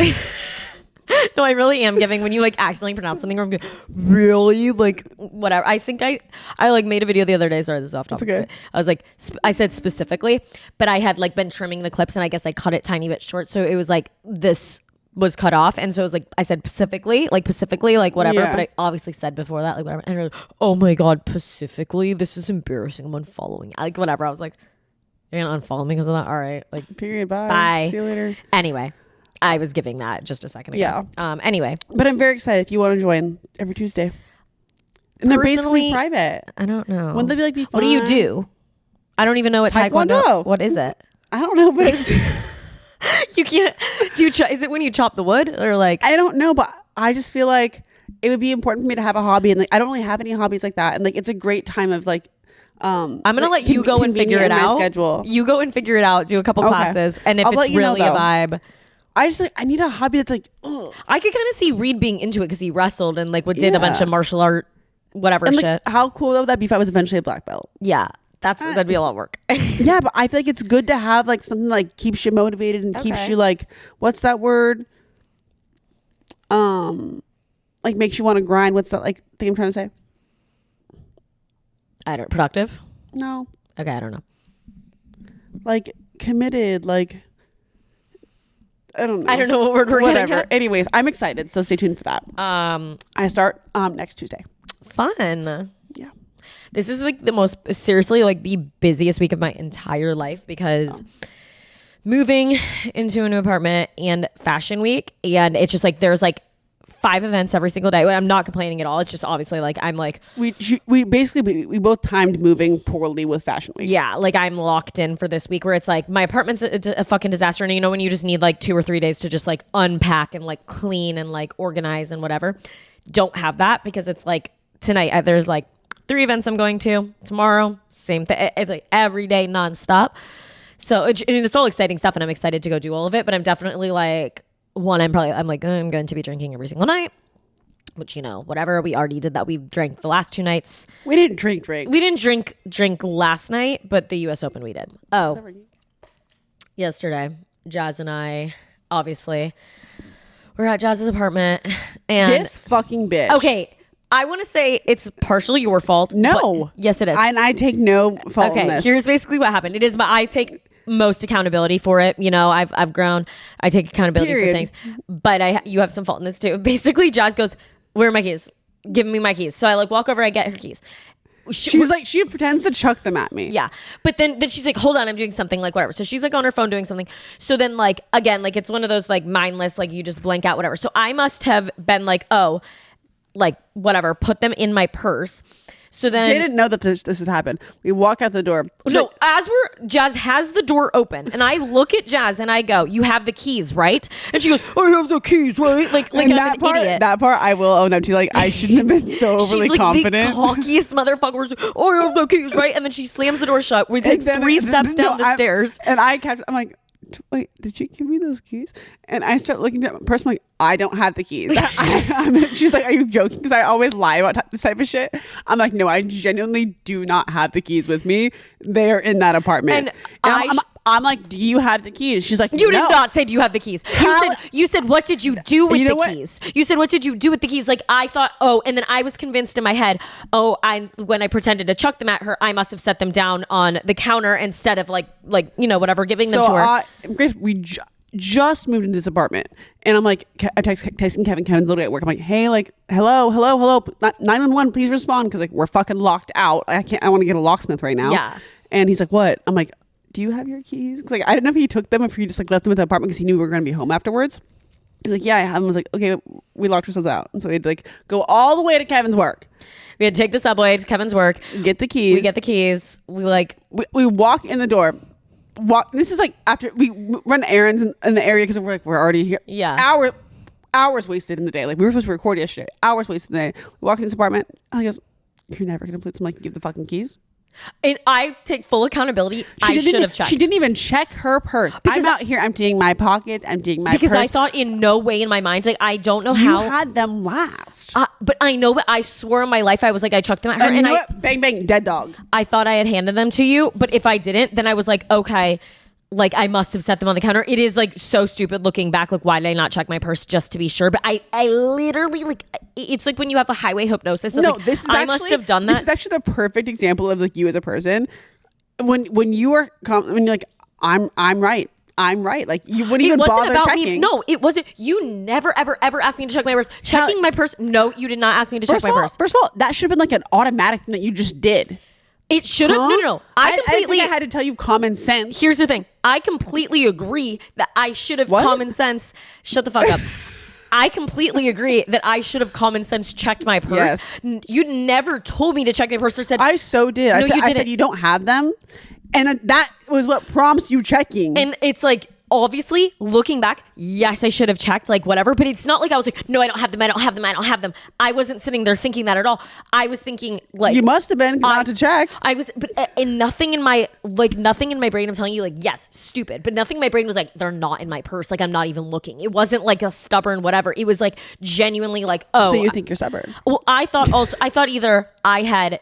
No, I really am giving when you like accidentally pronounce something wrong. Really? Like, whatever. I think I like made a video the other day. Sorry, this is off topic. Okay. I was like, I said specifically, but I had like been trimming the clips and I guess I cut it tiny bit short. So it was like this was cut off, and so it was like I said Pacifically, like whatever, but I obviously said before that like whatever, and like, oh my God, Pacifically, this is embarrassing, I'm unfollowing, like whatever. I was like, you're gonna unfollow me because of that? All right, like period. Bye. See you later. Anyway, I was giving that just a second ago. Yeah. Anyway, but I'm very excited if you want to join every Tuesday, and they're basically private. I don't know. Wouldn't they be like be fun? What do you do? I don't even know what Taekwondo. What is it? I don't know, but it's you can't do you is it when you chop the wood or like I don't know, but I just feel like it would be important for me to have a hobby, and like I don't really have any hobbies like that, and like it's a great time of like I'm gonna like, let you go and figure it out. Schedule. You go and figure it out, do a couple classes, and if it's really a vibe, I just like I need a hobby that's like ugh. I could kind of see Reed being into it because he wrestled and like did a bunch of martial art whatever and, like, shit. How cool would that be if I was eventually a black belt? Yeah. That'd be a lot of work. Yeah, but I feel like it's good to have like something like keeps you motivated and keeps you like, what's that word? Like makes you want to grind. What's that like thing I'm trying to say? Productive? No. Okay, I don't know. Like committed, like I don't know. I don't know what word we're getting at. Anyways, I'm excited, so stay tuned for that. I start next Tuesday. Fun. Yeah. This is like seriously like the busiest week of my entire life because moving into a new apartment and fashion week, and it's just like there's like 5 events every single day. I'm not complaining at all. It's just obviously like I'm like we both timed moving poorly with fashion week. Yeah, like I'm locked in for this week where it's like my apartment's a fucking disaster, and you know when you just need like 2 or 3 days to just like unpack and like clean and like organize and whatever. Don't have that because it's like tonight there's like 3 events I'm going to. Tomorrow, same thing. It's like every day nonstop. So it's all exciting stuff, and I'm excited to go do all of it. But I'm definitely like, I'm going to be drinking every single night. Which, you know, whatever. We already did that. We drank the last 2 nights. We didn't drink. We didn't drink last night, but the U.S. Open we did. Oh, yesterday, Jazz and I obviously. We're at Jazz's apartment, and This fucking bitch. okay, I want to say it's partially your fault. No. Yes, it is. And I take no fault in Okay, this. here's basically what happened. It is I take most accountability for it. You know, I've grown. I take accountability for Period. things, but you have some fault in this too. Basically, Jazz goes, "Where are my keys? Give me my keys." So I like walk over. I get her keys. She's like, she pretends to chuck them at me. Yeah. But then she's like, hold on, I'm doing something, like whatever. So she's like on her phone doing something. So then like, again, like it's one of those like mindless, like you just blank out, whatever. So I must have been like, oh, like whatever, put them in my purse. So then They didn't know that this has happened. We walk out the door. no, as Jazz has the door open, and I look at Jazz and I go, "You have the keys, right?" And she goes, "I have the keys, right?" Like And I'm an idiot. That part I will own up to. Like, I shouldn't have been so overly She's like confident. the cockiest motherfucker. She's like, "Oh, I have the keys, right?" And then she slams the door shut. We take And then- 3 steps down the stairs. And I'm like, wait, did you give me those keys? And I start looking at my purse. I'm like, I don't have the keys. She's like, are you joking? Because I always lie about this type of shit. I'm like, no, I genuinely do not have the keys with me. They're in that apartment. And I'm like, do you have the keys? She's like, You no. did not say, do you have the keys? You said, what did you do with the keys? You said, what did you do with the keys? Like, I thought, and then I was convinced in my head, when I pretended to chuck them at her, I must have set them down on the counter instead of like whatever, giving them to her. We just moved into this apartment, and I'm like, I'm texting Kevin. Kevin's literally at work. I'm like, hey, like, hello, 911, please respond, because like we're fucking locked out. I want to get a locksmith right now. Yeah. And he's like, what? I'm like, do you have your keys? Because like I didn't know if he took them, or if he just like left them at the apartment because he knew we were going to be home afterwards. He's like, yeah, I have them. I was like, okay, we locked ourselves out, and so we had to like go all the way to Kevin's work. We had to take the subway to Kevin's work. Get the keys. We get the keys. We walk in the door. This is like after we run errands in the area because we're already here. Yeah. Hours wasted in the day. Like we were supposed to record yesterday. Hours wasted in the day. We walk in this apartment. He goes, "You're never gonna play." I'm like, "Give the fucking keys." And I take full accountability. I should have checked. She didn't even check her purse. I'm out here emptying my pockets, emptying my because purse. I thought in no way in my mind, like I don't know how you had them last. But I know, but I swore on my life I was like I chucked them at her, and you know what? Bang bang, dead dog. I thought I had handed them to you, but if I didn't, then I was like, okay, like I must have set them on the counter. It is like so stupid looking back. Like, why did I not check my purse just to be sure? But I literally like, it's like when you have a highway hypnosis. No, like, this is I must have done that. This is actually the perfect example of like you as a person. When you are when you're like, I'm right. I'm right. Like you wouldn't even bother checking. Me. No, it wasn't. You never, ever, ever asked me to check my purse. Checking my purse. No, you did not ask me to check my purse. First of all, that should have been like an automatic thing that you just did. It should have. No. I think I had to tell you common sense. Here's the thing. I completely agree that I should have common sense. Shut the fuck up. I completely agree that I should have common sense checked my purse. Yes. You never told me to check my purse or said. I so did. No, I said you don't have them. And that was what prompts you checking. And it's like, obviously, looking back, yes, I should have checked, like whatever. But it's not like I was like, no, I don't have them. I don't have them. I don't have them. I wasn't sitting there thinking that at all. I was thinking like you must have been not to check. I was, but nothing in my brain. I'm telling you, like, yes, stupid. But nothing in my brain was like, they're not in my purse. Like I'm not even looking. It wasn't like a stubborn whatever. It was like genuinely like, oh. So you think you're stubborn? Well, I thought either I had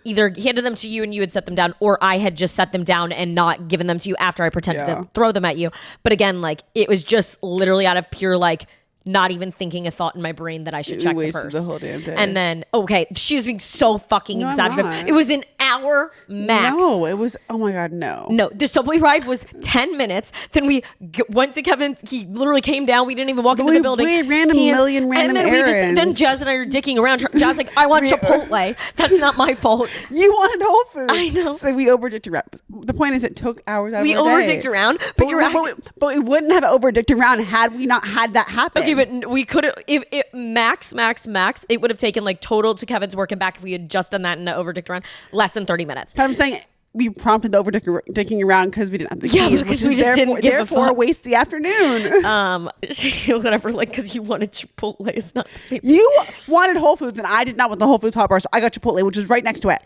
handed them to you and you had set them down, or I had just set them down and not given them to you after I pretended to throw them at you. But again, like it was just literally out of pure like not even thinking a thought in my brain that I should check the purse. The whole damn day. And then she's being so fucking exaggerative. It was an hour max. No, it was. Oh my god, no. No, the subway ride was 10 minutes. Then we went to Kevin. He literally came down. We didn't even walk into the building. We ran a million random errands. Then Jazz and I are dicking around. Jazz like, I want Chipotle. That's not my fault. You wanted Whole Foods. I know. So we overdicked around. The point is, it took hours out of our day. We overdicked around, but we wouldn't have overdicked around had we not had that happen. Okay, but we could have, if it max, it would have taken like total to Kevin's work and back if we had just done that and overdicked around less than 30 minutes. But I'm saying we prompted the overdicking around because we didn't have the keys. Because we just didn't give a fuck. Waste the afternoon. Whatever, like because you wanted Chipotle. It's not the same. You wanted Whole Foods and I did not want the Whole Foods hot bar, so I got Chipotle, which is right next to it.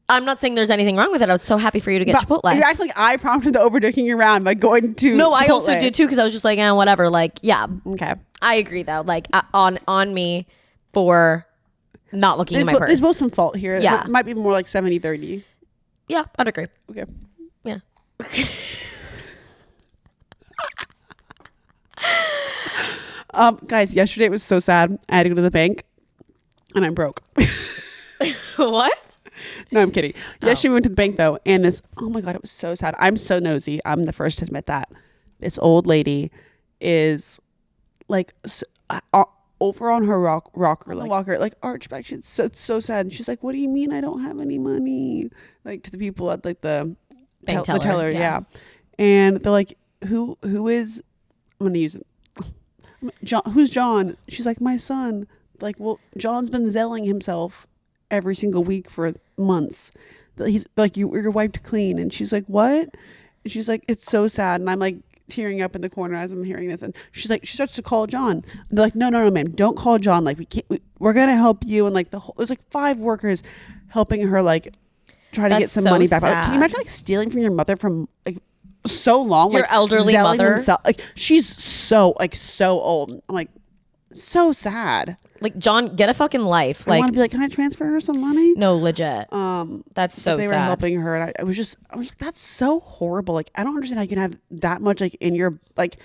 I'm not saying there's anything wrong with it. I was so happy for you to get Chipotle. You act like I prompted the overdicking around by going to No, Chipotle. I also did too because I was just like, whatever. Like, yeah. Okay. I agree though. Like on me for not looking at my purse. There's both some fault here. Yeah. It might be more like 70-30. Yeah, I'd agree. Okay. Yeah. Guys, yesterday it was so sad. I had to go to the bank and I'm broke. What? No, I'm kidding. Yesterday we went to the bank though, and oh my God, it was so sad. I'm so nosy. I'm the first to admit that. This old lady is like over on her rocker, like walker, like arch back. She's so sad. And she's like, "What do you mean I don't have any money?" Like to the people at like the bank teller, the teller, yeah. And they're like, "Who is?" I'm gonna use it. John. Who's John? She's like, "My son." Like, well, John's been zelling himself every single week for months. He's like, you're wiped clean. And she's like, what? And she's like, it's so sad. And I'm like tearing up in the corner as I'm hearing this. And she's like, she starts to call John. And they're like, no, ma'am, don't call John. Like, we're going to help you. And like there's like 5 workers helping her, like try to get some money back. Like, can you imagine like stealing from your mother from like so long? Your like, elderly mother. Like she's so old. I'm like, so sad. Like, John, get a fucking life. I Like, want to be like, can I transfer her some money? no, legit. That's so they sad. were helping her, and I was like, that's so horrible. Like, I don't understand how you can have that much like in your like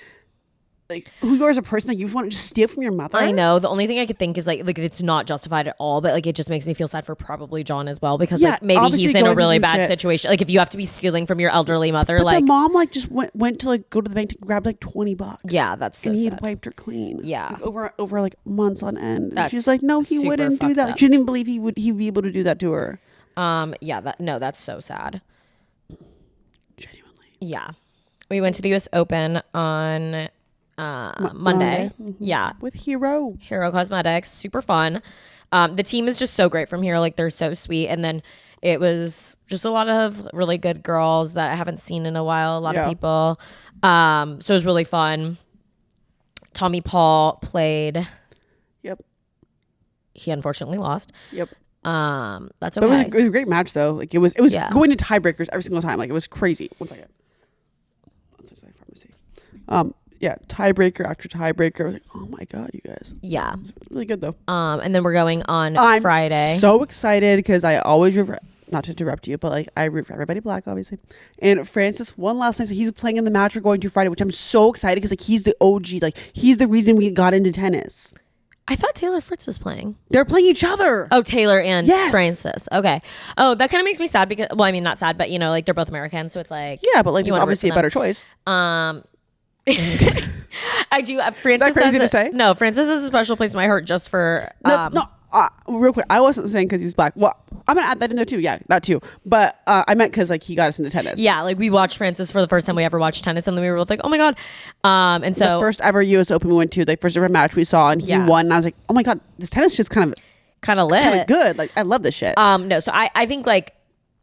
who you are as a person. Like, you just want to just steal from your mother. I know. The only thing I could think is like it's not justified at all, but like it just makes me feel sad for probably John as well, because like maybe he's in a really bad situation. Like, if you have to be stealing from your elderly mother, but like the mom like just went to like go to the bank to grab like $20. Yeah, that's so and he sad. had wiped her clean. Yeah, like, over like months on end. That's she's like, no, he wouldn't do that. up. She didn't believe he'd be able to do that to her. Yeah. That's so sad. Genuinely. Yeah, we went to the U.S. Open on Monday. Mm-hmm. Yeah, with Hero Cosmetics, super fun. The team is just so great from here. Like, they're so sweet. And then it was just a lot of really good girls that I haven't seen in a while. A lot of people. So it was really fun. Tommy Paul played. Yep. He unfortunately lost. Yep. That's okay. But it was a great match though. Like, it was going to tiebreakers every single time. Like, it was crazy. One second. Yeah, tiebreaker after tiebreaker. I was like, oh my God, you guys. Yeah. It's really good though. And then we're going on Friday. So excited because I always not to interrupt you, but like I root for everybody black, obviously. And Francis won last night, so he's playing in the match we're going to Friday, which I'm so excited because like he's the OG, like he's the reason we got into tennis. I thought Taylor Fritz was playing. They're playing each other. Oh, Taylor and yes. Francis. Okay. Oh, that kind of makes me sad because, well, I mean, not sad, but you know, like they're both American, so it's like, yeah, but like there's obviously a better choice. I do. Francis Is that crazy to say? No, Francis has a special place in my heart just for. Real quick, I wasn't saying because he's black. Well, I'm gonna add that in there too. Yeah, that too. But I meant because like he got us into tennis. Yeah, like we watched Francis for the first time we ever watched tennis, and then we were both like, oh my God. And so the first ever U.S. Open we went to, like first ever match we saw, and he won. And I was like, oh my God, this tennis just kind of lit, kind of good. Like I love this shit. No, so I think like.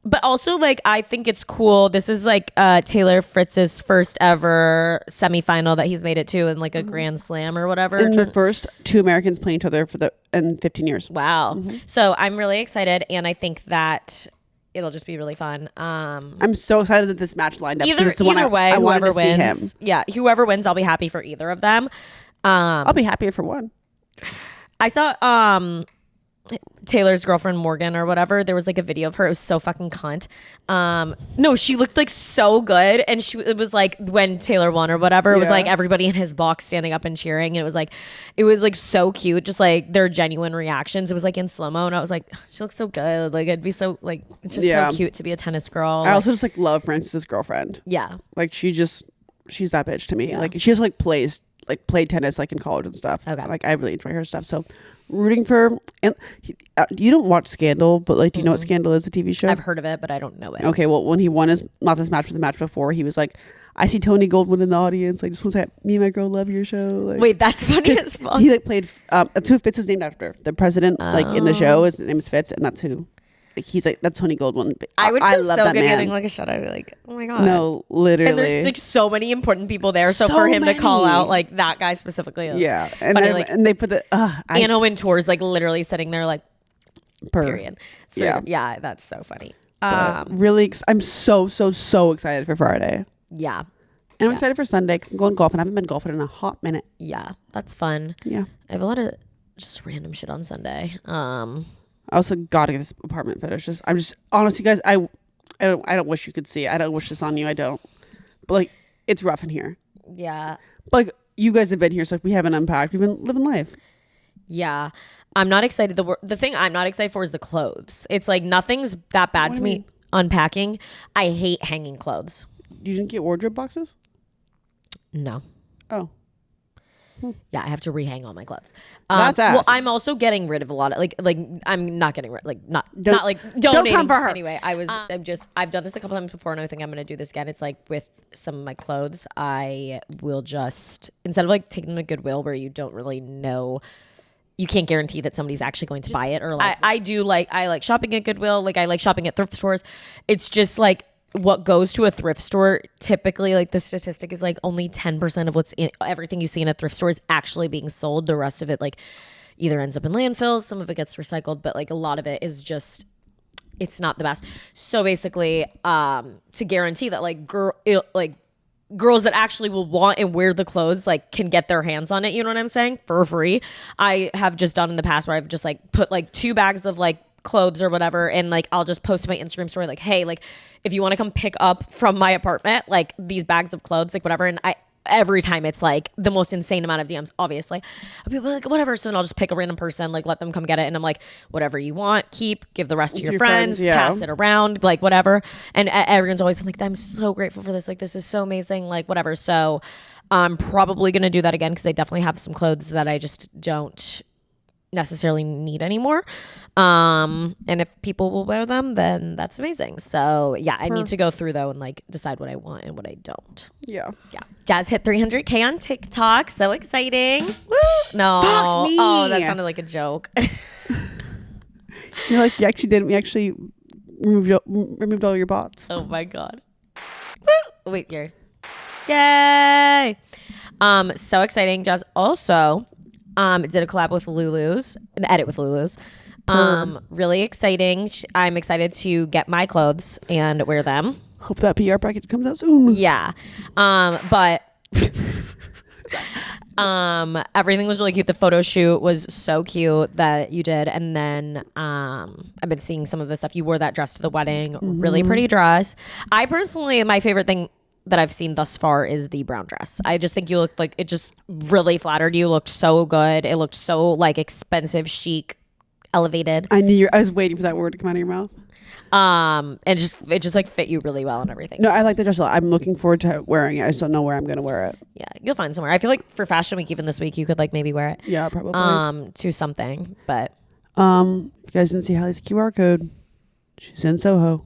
But also, like, I think it's cool. This is like Taylor Fritz's first ever semifinal that he's made it to in like a Grand Slam or whatever. And the first 2 Americans playing each other in 15 years. Wow. Mm-hmm. So I'm really excited, and I think that it'll just be really fun. I'm so excited that this match lined up. Either way, whoever wins. Yeah, whoever wins, I'll be happy for either of them. I'll be happier for one. I saw Taylor's girlfriend Morgan or whatever, there was like a video of her. It was so fucking cunt. No, she looked like so good, and it was like when Taylor won or whatever, it was like everybody in his box standing up and cheering, and it was like so cute, just like their genuine reactions. It was like in slow-mo, and I was like, she looks so good. Like, it'd be so like, it's just so cute to be a tennis girl. I also just like love Francis's girlfriend. Yeah, like she's that bitch to me. Like she just like played tennis like in college and stuff. Okay, like I really enjoy her stuff. So rooting for, and you don't watch Scandal, but like, do you know what Scandal is, a TV show? I've heard of it, but I don't know it. Okay, well, when he won not this match, but the match before, he was like, I see Tony Goldwyn in the audience. I just want to say, me and my girl love your show. Like, wait, that's funny as fuck. He like played, it's who Fitz is named after. The president, like in the show, his name is Fitz, and that's who. He's like, that's Tony Goldwyn. I would feel love so that good man. getting like a shot. I'd be like, oh my God. No, literally. And there's like so many important people there. So for him to call out like that guy specifically. Yeah. And they put the, Anna Wintour's like literally sitting there like, period. So yeah, that's so funny. Really, I'm so excited for Friday. Yeah. And I'm excited for Sunday because I'm going golfing. I haven't been golfing in a hot minute. Yeah, that's fun. Yeah. I have a lot of just random shit on Sunday. I also gotta get this apartment finished. I'm just honestly, guys, I don't wish you could see it. I don't wish this on you. I don't. But like, it's rough in here. Yeah. But like, you guys have been here, so like we haven't unpacked. We've been living life. Yeah. I'm not excited. The thing I'm not excited for is the clothes. It's like nothing's that bad to me unpacking. I hate hanging clothes. You didn't get wardrobe boxes? No. Oh. Yeah, I have to rehang all my clothes. That's ass. Well, I'm also getting rid of a lot of like I'm not getting rid not like donating. Don't come for her. Anyway, I've done this a couple times before, and I think I'm gonna do this again. It's like with some of my clothes, I will just, instead of like taking them to Goodwill where you don't really know, you can't guarantee that somebody's actually going to buy it, or like I like shopping at Goodwill, like I like shopping at thrift stores. It's just like what goes to a thrift store, typically, like the statistic is like only 10% of what's in everything you see in a thrift store is actually being sold. The rest of it like either ends up in landfills, some of it gets recycled, but like a lot of it is just, it's not the best. So basically, to guarantee that like girls that actually will want and wear the clothes like can get their hands on it, you know what I'm saying, for free, I have just done in the past where I've just like put like 2 bags of like clothes or whatever, and like I'll just post my Instagram story like, hey, like if you want to come pick up from my apartment like these bags of clothes, like whatever. And every time it's like the most insane amount of DMs, obviously. People are like, whatever. So then I'll just pick a random person, like let them come get it, and I'm like, whatever you want, keep, give the rest to your friends, pass it around, like whatever. And everyone's always been like, I'm so grateful for this, like this is so amazing, like whatever. So I'm probably gonna do that again, because I definitely have some clothes that I just don't necessarily need anymore, and if people will wear them, then that's amazing. So yeah, I need to go through though and like decide what I want and what I don't. Yeah Jazz hit 300k on TikTok, so exciting. Woo! No, Fuck me. Oh, that sounded like a joke. You're like, you actually didn't. We actually removed all your bots. Oh my god. Woo! Wait, yay. So exciting. Jazz also did a collab with Lulus, an edit with Lulus. Really exciting. I'm excited to get my clothes and wear them. Hope that PR package comes out soon. Yeah. But everything was really cute. The photo shoot was so cute that you did. And then I've been seeing some of the stuff. You wore that dress to the wedding. Mm-hmm. Really pretty dress. I personally, my favorite thing that I've seen thus far is the brown dress. I just think you looked like, it just really flattered you. Looked so good. It looked so like expensive, chic, elevated. I was waiting for that word to come out of your mouth. And it just like fit you really well and everything. No, I like the dress a lot. I'm looking forward to wearing it. I just don't know where I'm gonna wear it. Yeah, you'll find somewhere. I feel like for Fashion Week, even this week, you could like maybe wear it. Yeah, probably. To something, but you guys didn't see Hallie's QR code. She's in Soho.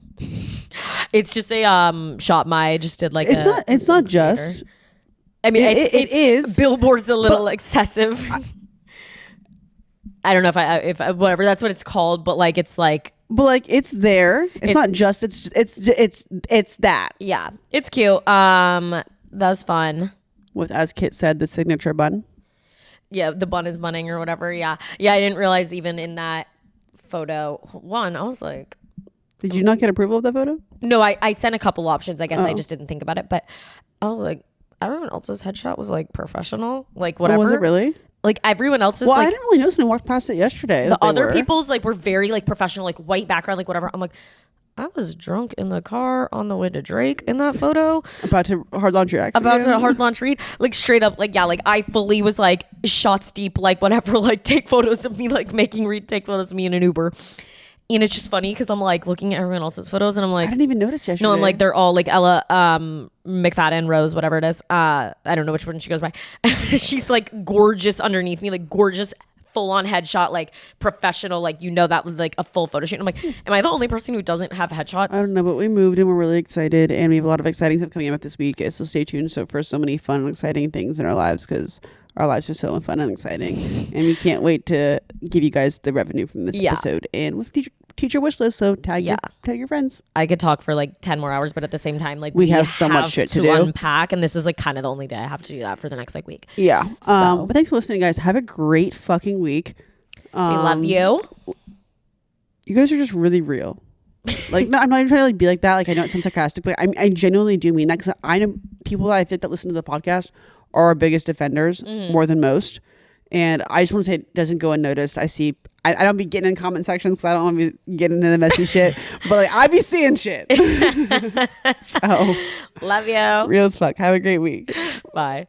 It's just a shop. I just did like it's not just. I mean, it is. Billboard's a little excessive. I don't know if I whatever that's what it's called, but like it's like. But like it's there. It's not just. It's that. Yeah, it's cute. That was fun. With, as Kit said, the signature bun. Yeah, the bun is bunning or whatever. Yeah. I didn't realize even in that photo one, I was like. Did you not get approval of that photo? No, I sent a couple options. I guess I just didn't think about it. But I was like, everyone else's headshot was like professional. Like whatever. Oh, was it really? Like everyone else's. Well, like, I didn't really notice when I walked past it yesterday. The other people's like were very like professional, like white background, like whatever. I'm like, I was drunk in the car on the way to Drake in that photo. About to hard launch your ex. About to hard launch read. Like straight up, like, yeah, like I fully was like shots deep, like whatever, like take photos of me, like making Reed take photos of me in an Uber. And it's just funny because I'm like looking at everyone else's photos and I'm like, I didn't even notice yesterday. No, I'm like, they're all like Ella McFadden, Rose, whatever it is. I don't know which one she goes by. She's like gorgeous underneath me, like gorgeous full on headshot, like professional, like, you know, that was like a full photo shoot. And I'm like, am I the only person who doesn't have headshots? I don't know, but we moved and we're really excited and we have a lot of exciting stuff coming up this week. So stay tuned for so many fun and exciting things in our lives, because our lives are so fun and exciting. And we can't wait to give you guys the revenue from this episode. And with teacher wish list, so tag your friends. I could talk for like 10 more hours, but at the same time, like we have so much shit to do, unpack, and this is like kind of the only day I have to do that for the next like week. Yeah. But thanks for listening, guys. Have a great fucking week. We love you. You guys are just really real. Like, no, I'm not even trying to like be like that. Like, I know it sounds sarcastic, but I genuinely do mean that, because I know people that I think that listen to the podcast are our biggest defenders, more than most. And I just want to say it doesn't go unnoticed. I don't be getting in comment sections because I don't want to be getting into the messy shit. But like, I be seeing shit. So love you. Real as fuck. Have a great week. Bye.